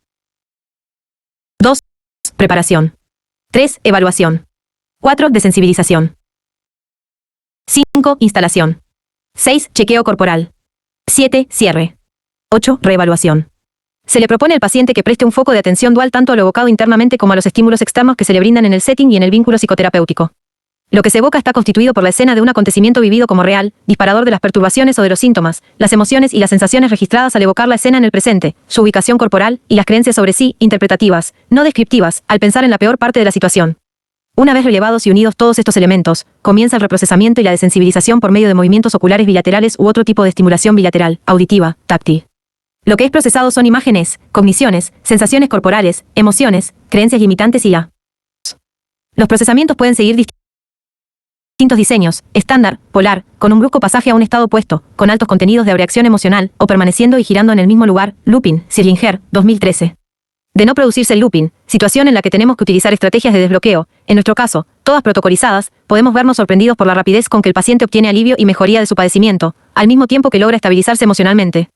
2. Preparación. 3. Evaluación. 4. Desensibilización. 5. Instalación. 6. Chequeo corporal. 7. Cierre. 8. Reevaluación. Se le propone al paciente que preste un foco de atención dual tanto a lo evocado internamente como a los estímulos externos que se le brindan en el setting y en el vínculo psicoterapéutico. Lo que se evoca está constituido por la escena de un acontecimiento vivido como real, disparador de las perturbaciones o de los síntomas, las emociones y las sensaciones registradas al evocar la escena en el presente, su ubicación corporal, y las creencias sobre sí, interpretativas, no descriptivas, al pensar en la peor parte de la situación. Una vez relevados y unidos todos estos elementos, comienza el reprocesamiento y la desensibilización por medio de movimientos oculares bilaterales u otro tipo de estimulación bilateral, auditiva, táctil. Lo que es procesado son imágenes, cogniciones, sensaciones corporales, emociones, creencias limitantes y la. Los procesamientos pueden seguir distintos diseños, estándar, polar, con un brusco pasaje a un estado opuesto, con altos contenidos de abreacción emocional, o permaneciendo y girando en el mismo lugar, looping, Sirlinger, 2013. De no producirse el looping, situación en la que tenemos que utilizar estrategias de desbloqueo, en nuestro caso, todas protocolizadas, podemos vernos sorprendidos por la rapidez con que el paciente obtiene alivio y mejoría de su padecimiento, al mismo tiempo que logra estabilizarse emocionalmente.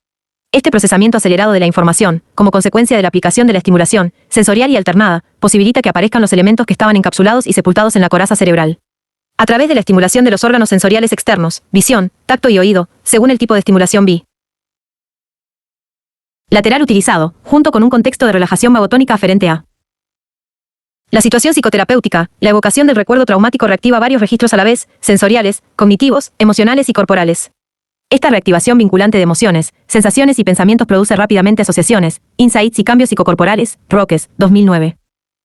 Este procesamiento acelerado de la información, como consecuencia de la aplicación de la estimulación, sensorial y alternada, posibilita que aparezcan los elementos que estaban encapsulados y sepultados en la coraza cerebral. A través de la estimulación de los órganos sensoriales externos, visión, tacto y oído, según el tipo de estimulación bilateral utilizado, junto con un contexto de relajación vagotónica aferente a la situación psicoterapéutica, la evocación del recuerdo traumático reactiva varios registros a la vez, sensoriales, cognitivos, emocionales y corporales. Esta reactivación vinculante de emociones, sensaciones y pensamientos produce rápidamente asociaciones, insights y cambios psicocorporales, Roques, 2009.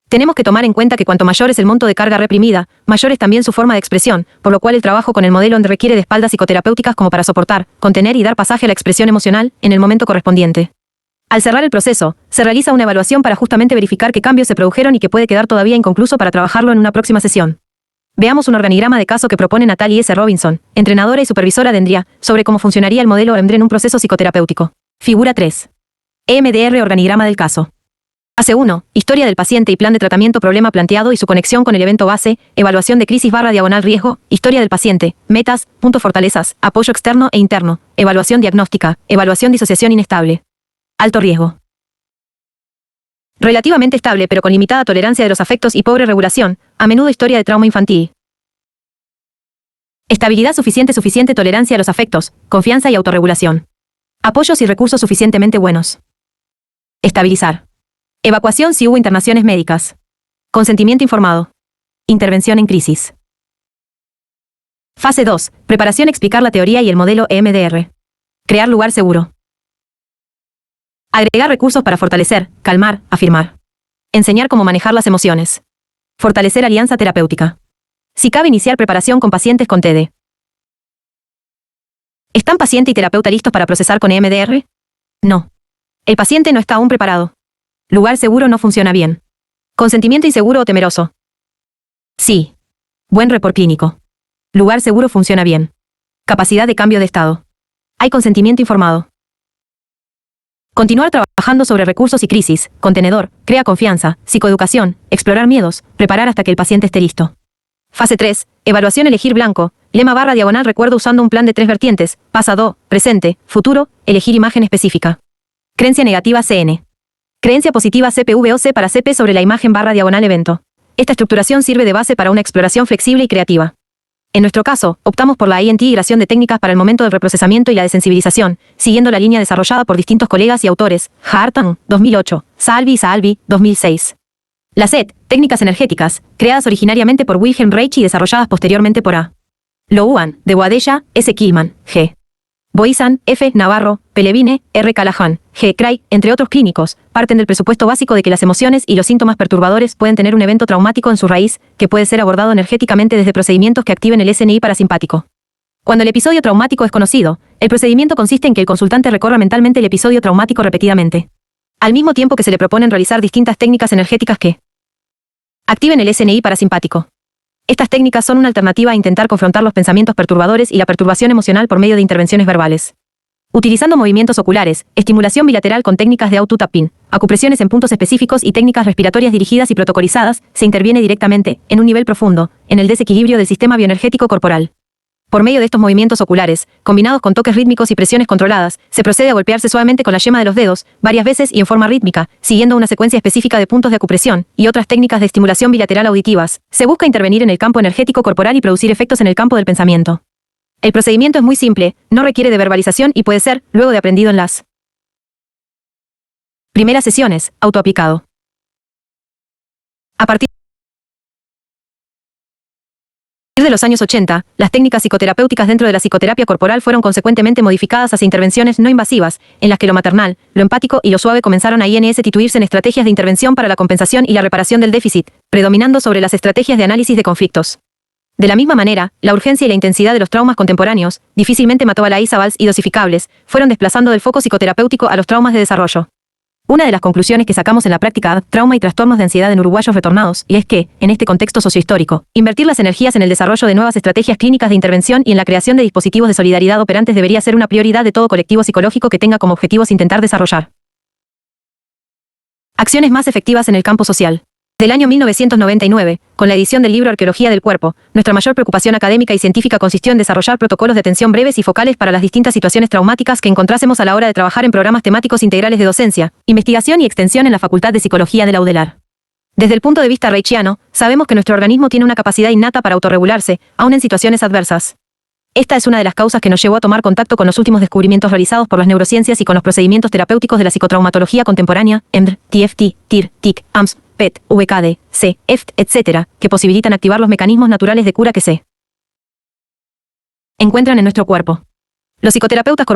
Tenemos que tomar en cuenta que cuanto mayor es el monto de carga reprimida, mayor es también su forma de expresión, por lo cual el trabajo con el modelo EMDR requiere de espaldas psicoterapéuticas como para soportar, contener y dar pasaje a la expresión emocional, en el momento correspondiente. Al cerrar el proceso, se realiza una evaluación para justamente verificar qué cambios se produjeron y que puede quedar todavía inconcluso para trabajarlo en una próxima sesión. Veamos un organigrama de caso que propone Natalie S. Robinson, entrenadora y supervisora de EMDR, sobre cómo funcionaría el modelo EMDR en un proceso psicoterapéutico. Figura 3. EMDR organigrama del caso. Fase 1. Historia del paciente y plan de tratamiento problema planteado y su conexión con el evento base, evaluación de crisis / riesgo, historia del paciente, metas, puntos fortalezas, apoyo externo e interno, evaluación diagnóstica, evaluación disociación inestable. Alto riesgo. Relativamente estable pero con limitada tolerancia de los afectos y pobre regulación, a menudo historia de trauma infantil. Estabilidad suficiente tolerancia a los afectos, confianza y autorregulación. Apoyos y recursos suficientemente buenos. Estabilizar. Evacuación si hubo internaciones médicas. Consentimiento informado. Intervención en crisis. Fase 2. Preparación. Explicar la teoría y el modelo EMDR. Crear lugar seguro. Agregar recursos para fortalecer, calmar, afirmar. Enseñar cómo manejar las emociones. Fortalecer alianza terapéutica. Si cabe, iniciar preparación con pacientes con TD. ¿Están paciente y terapeuta listos para procesar con EMDR? No. El paciente no está aún preparado. Lugar seguro no funciona bien. Consentimiento inseguro o temeroso. Sí. Buen report clínico. Lugar seguro funciona bien. Capacidad de cambio de estado. Hay consentimiento informado. Continuar trabajando sobre recursos y crisis, contenedor, crea confianza, psicoeducación, explorar miedos, preparar hasta que el paciente esté listo. Fase 3. Evaluación. Elegir blanco, Lema/recuerdo usando un plan de 3 vertientes: pasado, presente, futuro, elegir imagen específica. Creencia negativa CN. Creencia positiva CPVOC para CP sobre la imagen/evento. Esta estructuración sirve de base para una exploración flexible y creativa. En nuestro caso, optamos por la integración de técnicas para el momento del reprocesamiento y la desensibilización, siguiendo la línea desarrollada por distintos colegas y autores: Hartan, 2008, Salvi, 2006. La SET, técnicas energéticas, creadas originariamente por Wilhelm Reich y desarrolladas posteriormente por A. Louan, de Boadella, S. Killman, G. Boizan, F. Navarro, Pelevine, R. Callahan, G. Craig, entre otros clínicos, parten del presupuesto básico de que las emociones y los síntomas perturbadores pueden tener un evento traumático en su raíz, que puede ser abordado energéticamente desde procedimientos que activen el SNI parasimpático. Cuando el episodio traumático es conocido, el procedimiento consiste en que el consultante recorra mentalmente el episodio traumático repetidamente, al mismo tiempo que se le proponen realizar distintas técnicas energéticas que activen el SNI parasimpático. Estas técnicas son una alternativa a intentar confrontar los pensamientos perturbadores y la perturbación emocional por medio de intervenciones verbales. Utilizando movimientos oculares, estimulación bilateral con técnicas de auto-tapping, acupresiones en puntos específicos y técnicas respiratorias dirigidas y protocolizadas, se interviene directamente, en un nivel profundo, en el desequilibrio del sistema bioenergético corporal. Por medio de estos movimientos oculares, combinados con toques rítmicos y presiones controladas, se procede a golpearse suavemente con la yema de los dedos, varias veces y en forma rítmica, siguiendo una secuencia específica de puntos de acupresión, y otras técnicas de estimulación bilateral auditivas. Se busca intervenir en el campo energético corporal y producir efectos en el campo del pensamiento. El procedimiento es muy simple, no requiere de verbalización y puede ser, luego de aprendido en las primeras sesiones, autoaplicado. A partir de los años 80, las técnicas psicoterapéuticas dentro de la psicoterapia corporal fueron consecuentemente modificadas hacia intervenciones no invasivas, en las que lo maternal, lo empático y lo suave comenzaron a instituirse en estrategias de intervención para la compensación y la reparación del déficit, predominando sobre las estrategias de análisis de conflictos. De la misma manera, la urgencia y la intensidad de los traumas contemporáneos, difícilmente matabalízables y dosificables, fueron desplazando del foco psicoterapéutico a los traumas de desarrollo. Una de las conclusiones que sacamos en la práctica trauma y trastornos de ansiedad en uruguayos retornados, y es que, en este contexto sociohistórico, invertir las energías en el desarrollo de nuevas estrategias clínicas de intervención y en la creación de dispositivos de solidaridad operantes debería ser una prioridad de todo colectivo psicológico que tenga como objetivos intentar desarrollar acciones más efectivas en el campo social. Del año 1999, con la edición del libro Arqueología del Cuerpo, nuestra mayor preocupación académica y científica consistió en desarrollar protocolos de atención breves y focales para las distintas situaciones traumáticas que encontrásemos a la hora de trabajar en programas temáticos integrales de docencia, investigación y extensión en la Facultad de Psicología de la UDELAR. Desde el punto de vista reichiano, sabemos que nuestro organismo tiene una capacidad innata para autorregularse, aun en situaciones adversas. Esta es una de las causas que nos llevó a tomar contacto con los últimos descubrimientos realizados por las neurociencias y con los procedimientos terapéuticos de la psicotraumatología contemporánea, EMDR, TFT, TIR, TIC, AMS, PET, VKD, C, EFT, etc., que posibilitan activar los mecanismos naturales de cura que se encuentran en nuestro cuerpo. Los psicoterapeutas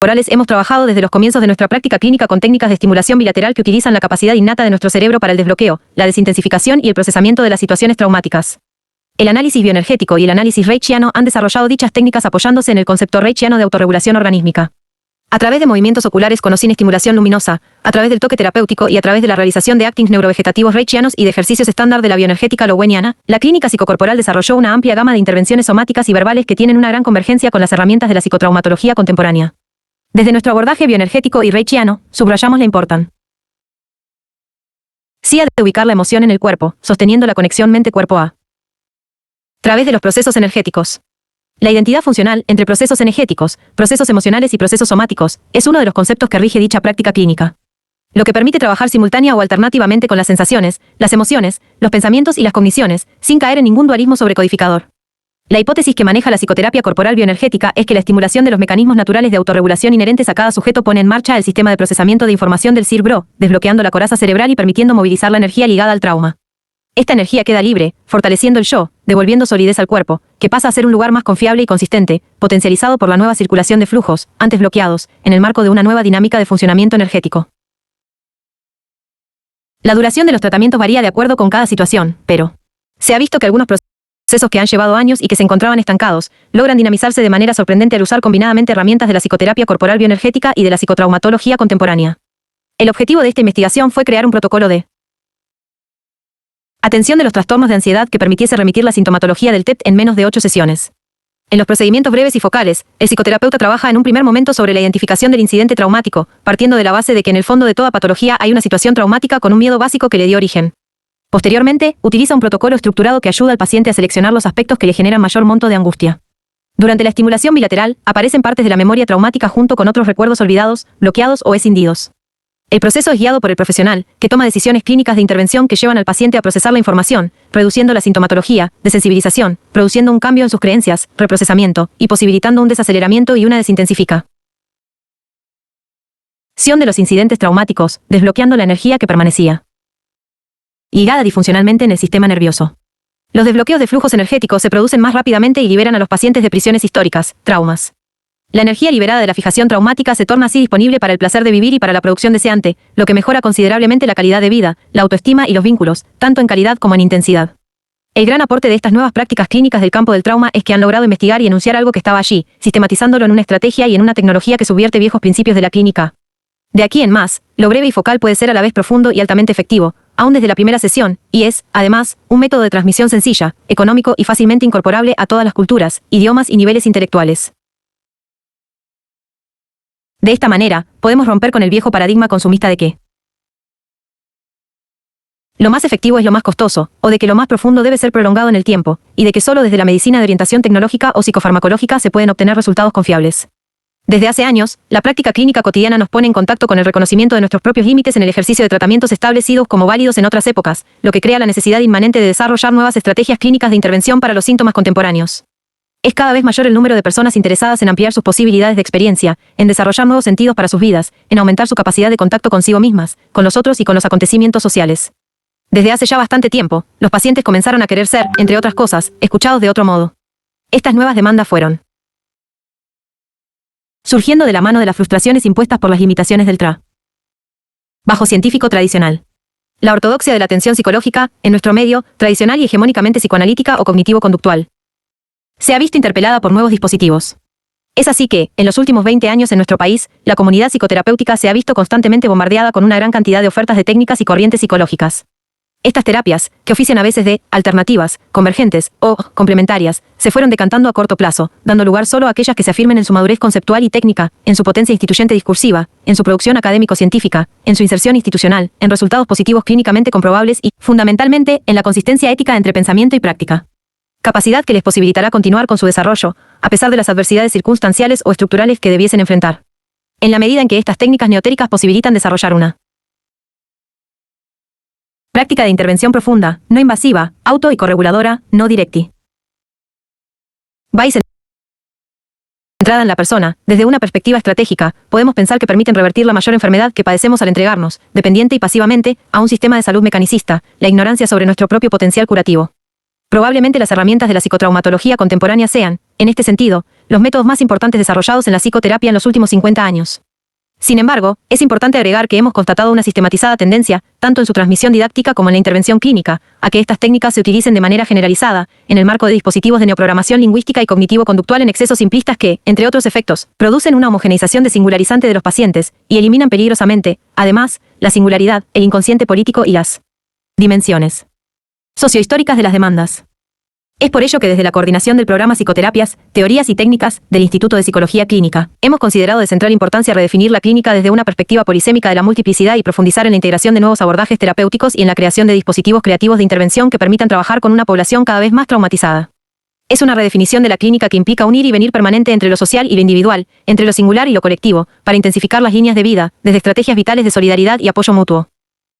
corporales hemos trabajado desde los comienzos de nuestra práctica clínica con técnicas de estimulación bilateral que utilizan la capacidad innata de nuestro cerebro para el desbloqueo, la desintensificación y el procesamiento de las situaciones traumáticas. El análisis bioenergético y el análisis reichiano han desarrollado dichas técnicas apoyándose en el concepto reichiano de autorregulación organísmica. A través de movimientos oculares con o sin estimulación luminosa, a través del toque terapéutico y a través de la realización de actings neurovegetativos reichianos y de ejercicios estándar de la bioenergética loweniana, la clínica psicocorporal desarrolló una amplia gama de intervenciones somáticas y verbales que tienen una gran convergencia con las herramientas de la psicotraumatología contemporánea. Desde nuestro abordaje bioenergético y reichiano, subrayamos la importancia de ubicar la emoción en el cuerpo, sosteniendo la conexión mente-cuerpo a través de los procesos energéticos. La identidad funcional entre procesos energéticos, procesos emocionales y procesos somáticos es uno de los conceptos que rige dicha práctica clínica, lo que permite trabajar simultánea o alternativamente con las sensaciones, las emociones, los pensamientos y las cogniciones, sin caer en ningún dualismo sobrecodificador. La hipótesis que maneja la psicoterapia corporal bioenergética es que la estimulación de los mecanismos naturales de autorregulación inherentes a cada sujeto pone en marcha el sistema de procesamiento de información del cerebro, desbloqueando la coraza cerebral y permitiendo movilizar la energía ligada al trauma. Esta energía queda libre, fortaleciendo el yo, devolviendo solidez al cuerpo, que pasa a ser un lugar más confiable y consistente, potencializado por la nueva circulación de flujos, antes bloqueados, en el marco de una nueva dinámica de funcionamiento energético. La duración de los tratamientos varía de acuerdo con cada situación, pero se ha visto que algunos procesos que han llevado años y que se encontraban estancados, logran dinamizarse de manera sorprendente al usar combinadamente herramientas de la psicoterapia corporal bioenergética y de la psicotraumatología contemporánea. El objetivo de esta investigación fue crear un protocolo de atención de los trastornos de ansiedad que permitiese remitir la sintomatología del TEP en menos de 8 sesiones. En los procedimientos breves y focales, el psicoterapeuta trabaja en un primer momento sobre la identificación del incidente traumático, partiendo de la base de que en el fondo de toda patología hay una situación traumática con un miedo básico que le dio origen. Posteriormente, utiliza un protocolo estructurado que ayuda al paciente a seleccionar los aspectos que le generan mayor monto de angustia. Durante la estimulación bilateral, aparecen partes de la memoria traumática junto con otros recuerdos olvidados, bloqueados o escindidos. El proceso es guiado por el profesional, que toma decisiones clínicas de intervención que llevan al paciente a procesar la información, reduciendo la sintomatología, desensibilización, produciendo un cambio en sus creencias, reprocesamiento, y posibilitando un desaceleramiento y una desintensificación de los incidentes traumáticos, desbloqueando la energía que permanecía ligada disfuncionalmente en el sistema nervioso. Los desbloqueos de flujos energéticos se producen más rápidamente y liberan a los pacientes de prisiones históricas, traumas. La energía liberada de la fijación traumática se torna así disponible para el placer de vivir y para la producción deseante, lo que mejora considerablemente la calidad de vida, la autoestima y los vínculos, tanto en calidad como en intensidad. El gran aporte de estas nuevas prácticas clínicas del campo del trauma es que han logrado investigar y enunciar algo que estaba allí, sistematizándolo en una estrategia y en una tecnología que subvierte viejos principios de la clínica. De aquí en más, lo breve y focal puede ser a la vez profundo y altamente efectivo, aún desde la primera sesión, y es, además, un método de transmisión sencilla, económico y fácilmente incorporable a todas las culturas, idiomas y niveles intelectuales. De esta manera, podemos romper con el viejo paradigma consumista de que lo más efectivo es lo más costoso, o de que lo más profundo debe ser prolongado en el tiempo, y de que solo desde la medicina de orientación tecnológica o psicofarmacológica se pueden obtener resultados confiables. Desde hace años, la práctica clínica cotidiana nos pone en contacto con el reconocimiento de nuestros propios límites en el ejercicio de tratamientos establecidos como válidos en otras épocas, lo que crea la necesidad inmanente de desarrollar nuevas estrategias clínicas de intervención para los síntomas contemporáneos. Es cada vez mayor el número de personas interesadas en ampliar sus posibilidades de experiencia, en desarrollar nuevos sentidos para sus vidas, en aumentar su capacidad de contacto consigo mismas, con los otros y con los acontecimientos sociales. Desde hace ya bastante tiempo, los pacientes comenzaron a querer ser, entre otras cosas, escuchados de otro modo. Estas nuevas demandas fueron surgiendo de la mano de las frustraciones impuestas por las limitaciones del trabajo científico tradicional. La ortodoxia de la atención psicológica, en nuestro medio, tradicional y hegemónicamente psicoanalítica o cognitivo-conductual, se ha visto interpelada por nuevos dispositivos. Es así que, en los últimos 20 años en nuestro país, la comunidad psicoterapéutica se ha visto constantemente bombardeada con una gran cantidad de ofertas de técnicas y corrientes psicológicas. Estas terapias, que ofician a veces de alternativas, convergentes o complementarias, se fueron decantando a corto plazo, dando lugar solo a aquellas que se afirmen en su madurez conceptual y técnica, en su potencia instituyente discursiva, en su producción académico-científica, en su inserción institucional, en resultados positivos clínicamente comprobables y, fundamentalmente, en la consistencia ética entre pensamiento y práctica. Capacidad que les posibilitará continuar con su desarrollo, a pesar de las adversidades circunstanciales o estructurales que debiesen enfrentar. En la medida en que estas técnicas neotéricas posibilitan desarrollar una práctica de intervención profunda, no invasiva, auto y correguladora, no directi. Centrada en la persona, desde una perspectiva estratégica, podemos pensar que permiten revertir la mayor enfermedad que padecemos al entregarnos, dependiente y pasivamente, a un sistema de salud mecanicista, la ignorancia sobre nuestro propio potencial curativo. Probablemente las herramientas de la psicotraumatología contemporánea sean, en este sentido, los métodos más importantes desarrollados en la psicoterapia en los últimos 50 años. Sin embargo, es importante agregar que hemos constatado una sistematizada tendencia, tanto en su transmisión didáctica como en la intervención clínica, a que estas técnicas se utilicen de manera generalizada, en el marco de dispositivos de neoprogramación lingüística y cognitivo-conductual en excesos simplistas que, entre otros efectos, producen una homogeneización desingularizante de los pacientes, y eliminan peligrosamente, además, la singularidad, el inconsciente político y las dimensiones sociohistóricas de las demandas. Es por ello que desde la coordinación del programa Psicoterapias, Teorías y Técnicas del Instituto de Psicología Clínica, hemos considerado de central importancia redefinir la clínica desde una perspectiva polisémica de la multiplicidad y profundizar en la integración de nuevos abordajes terapéuticos y en la creación de dispositivos creativos de intervención que permitan trabajar con una población cada vez más traumatizada. Es una redefinición de la clínica que implica un ir y venir permanente entre lo social y lo individual, entre lo singular y lo colectivo, para intensificar las líneas de vida, desde estrategias vitales de solidaridad y apoyo mutuo.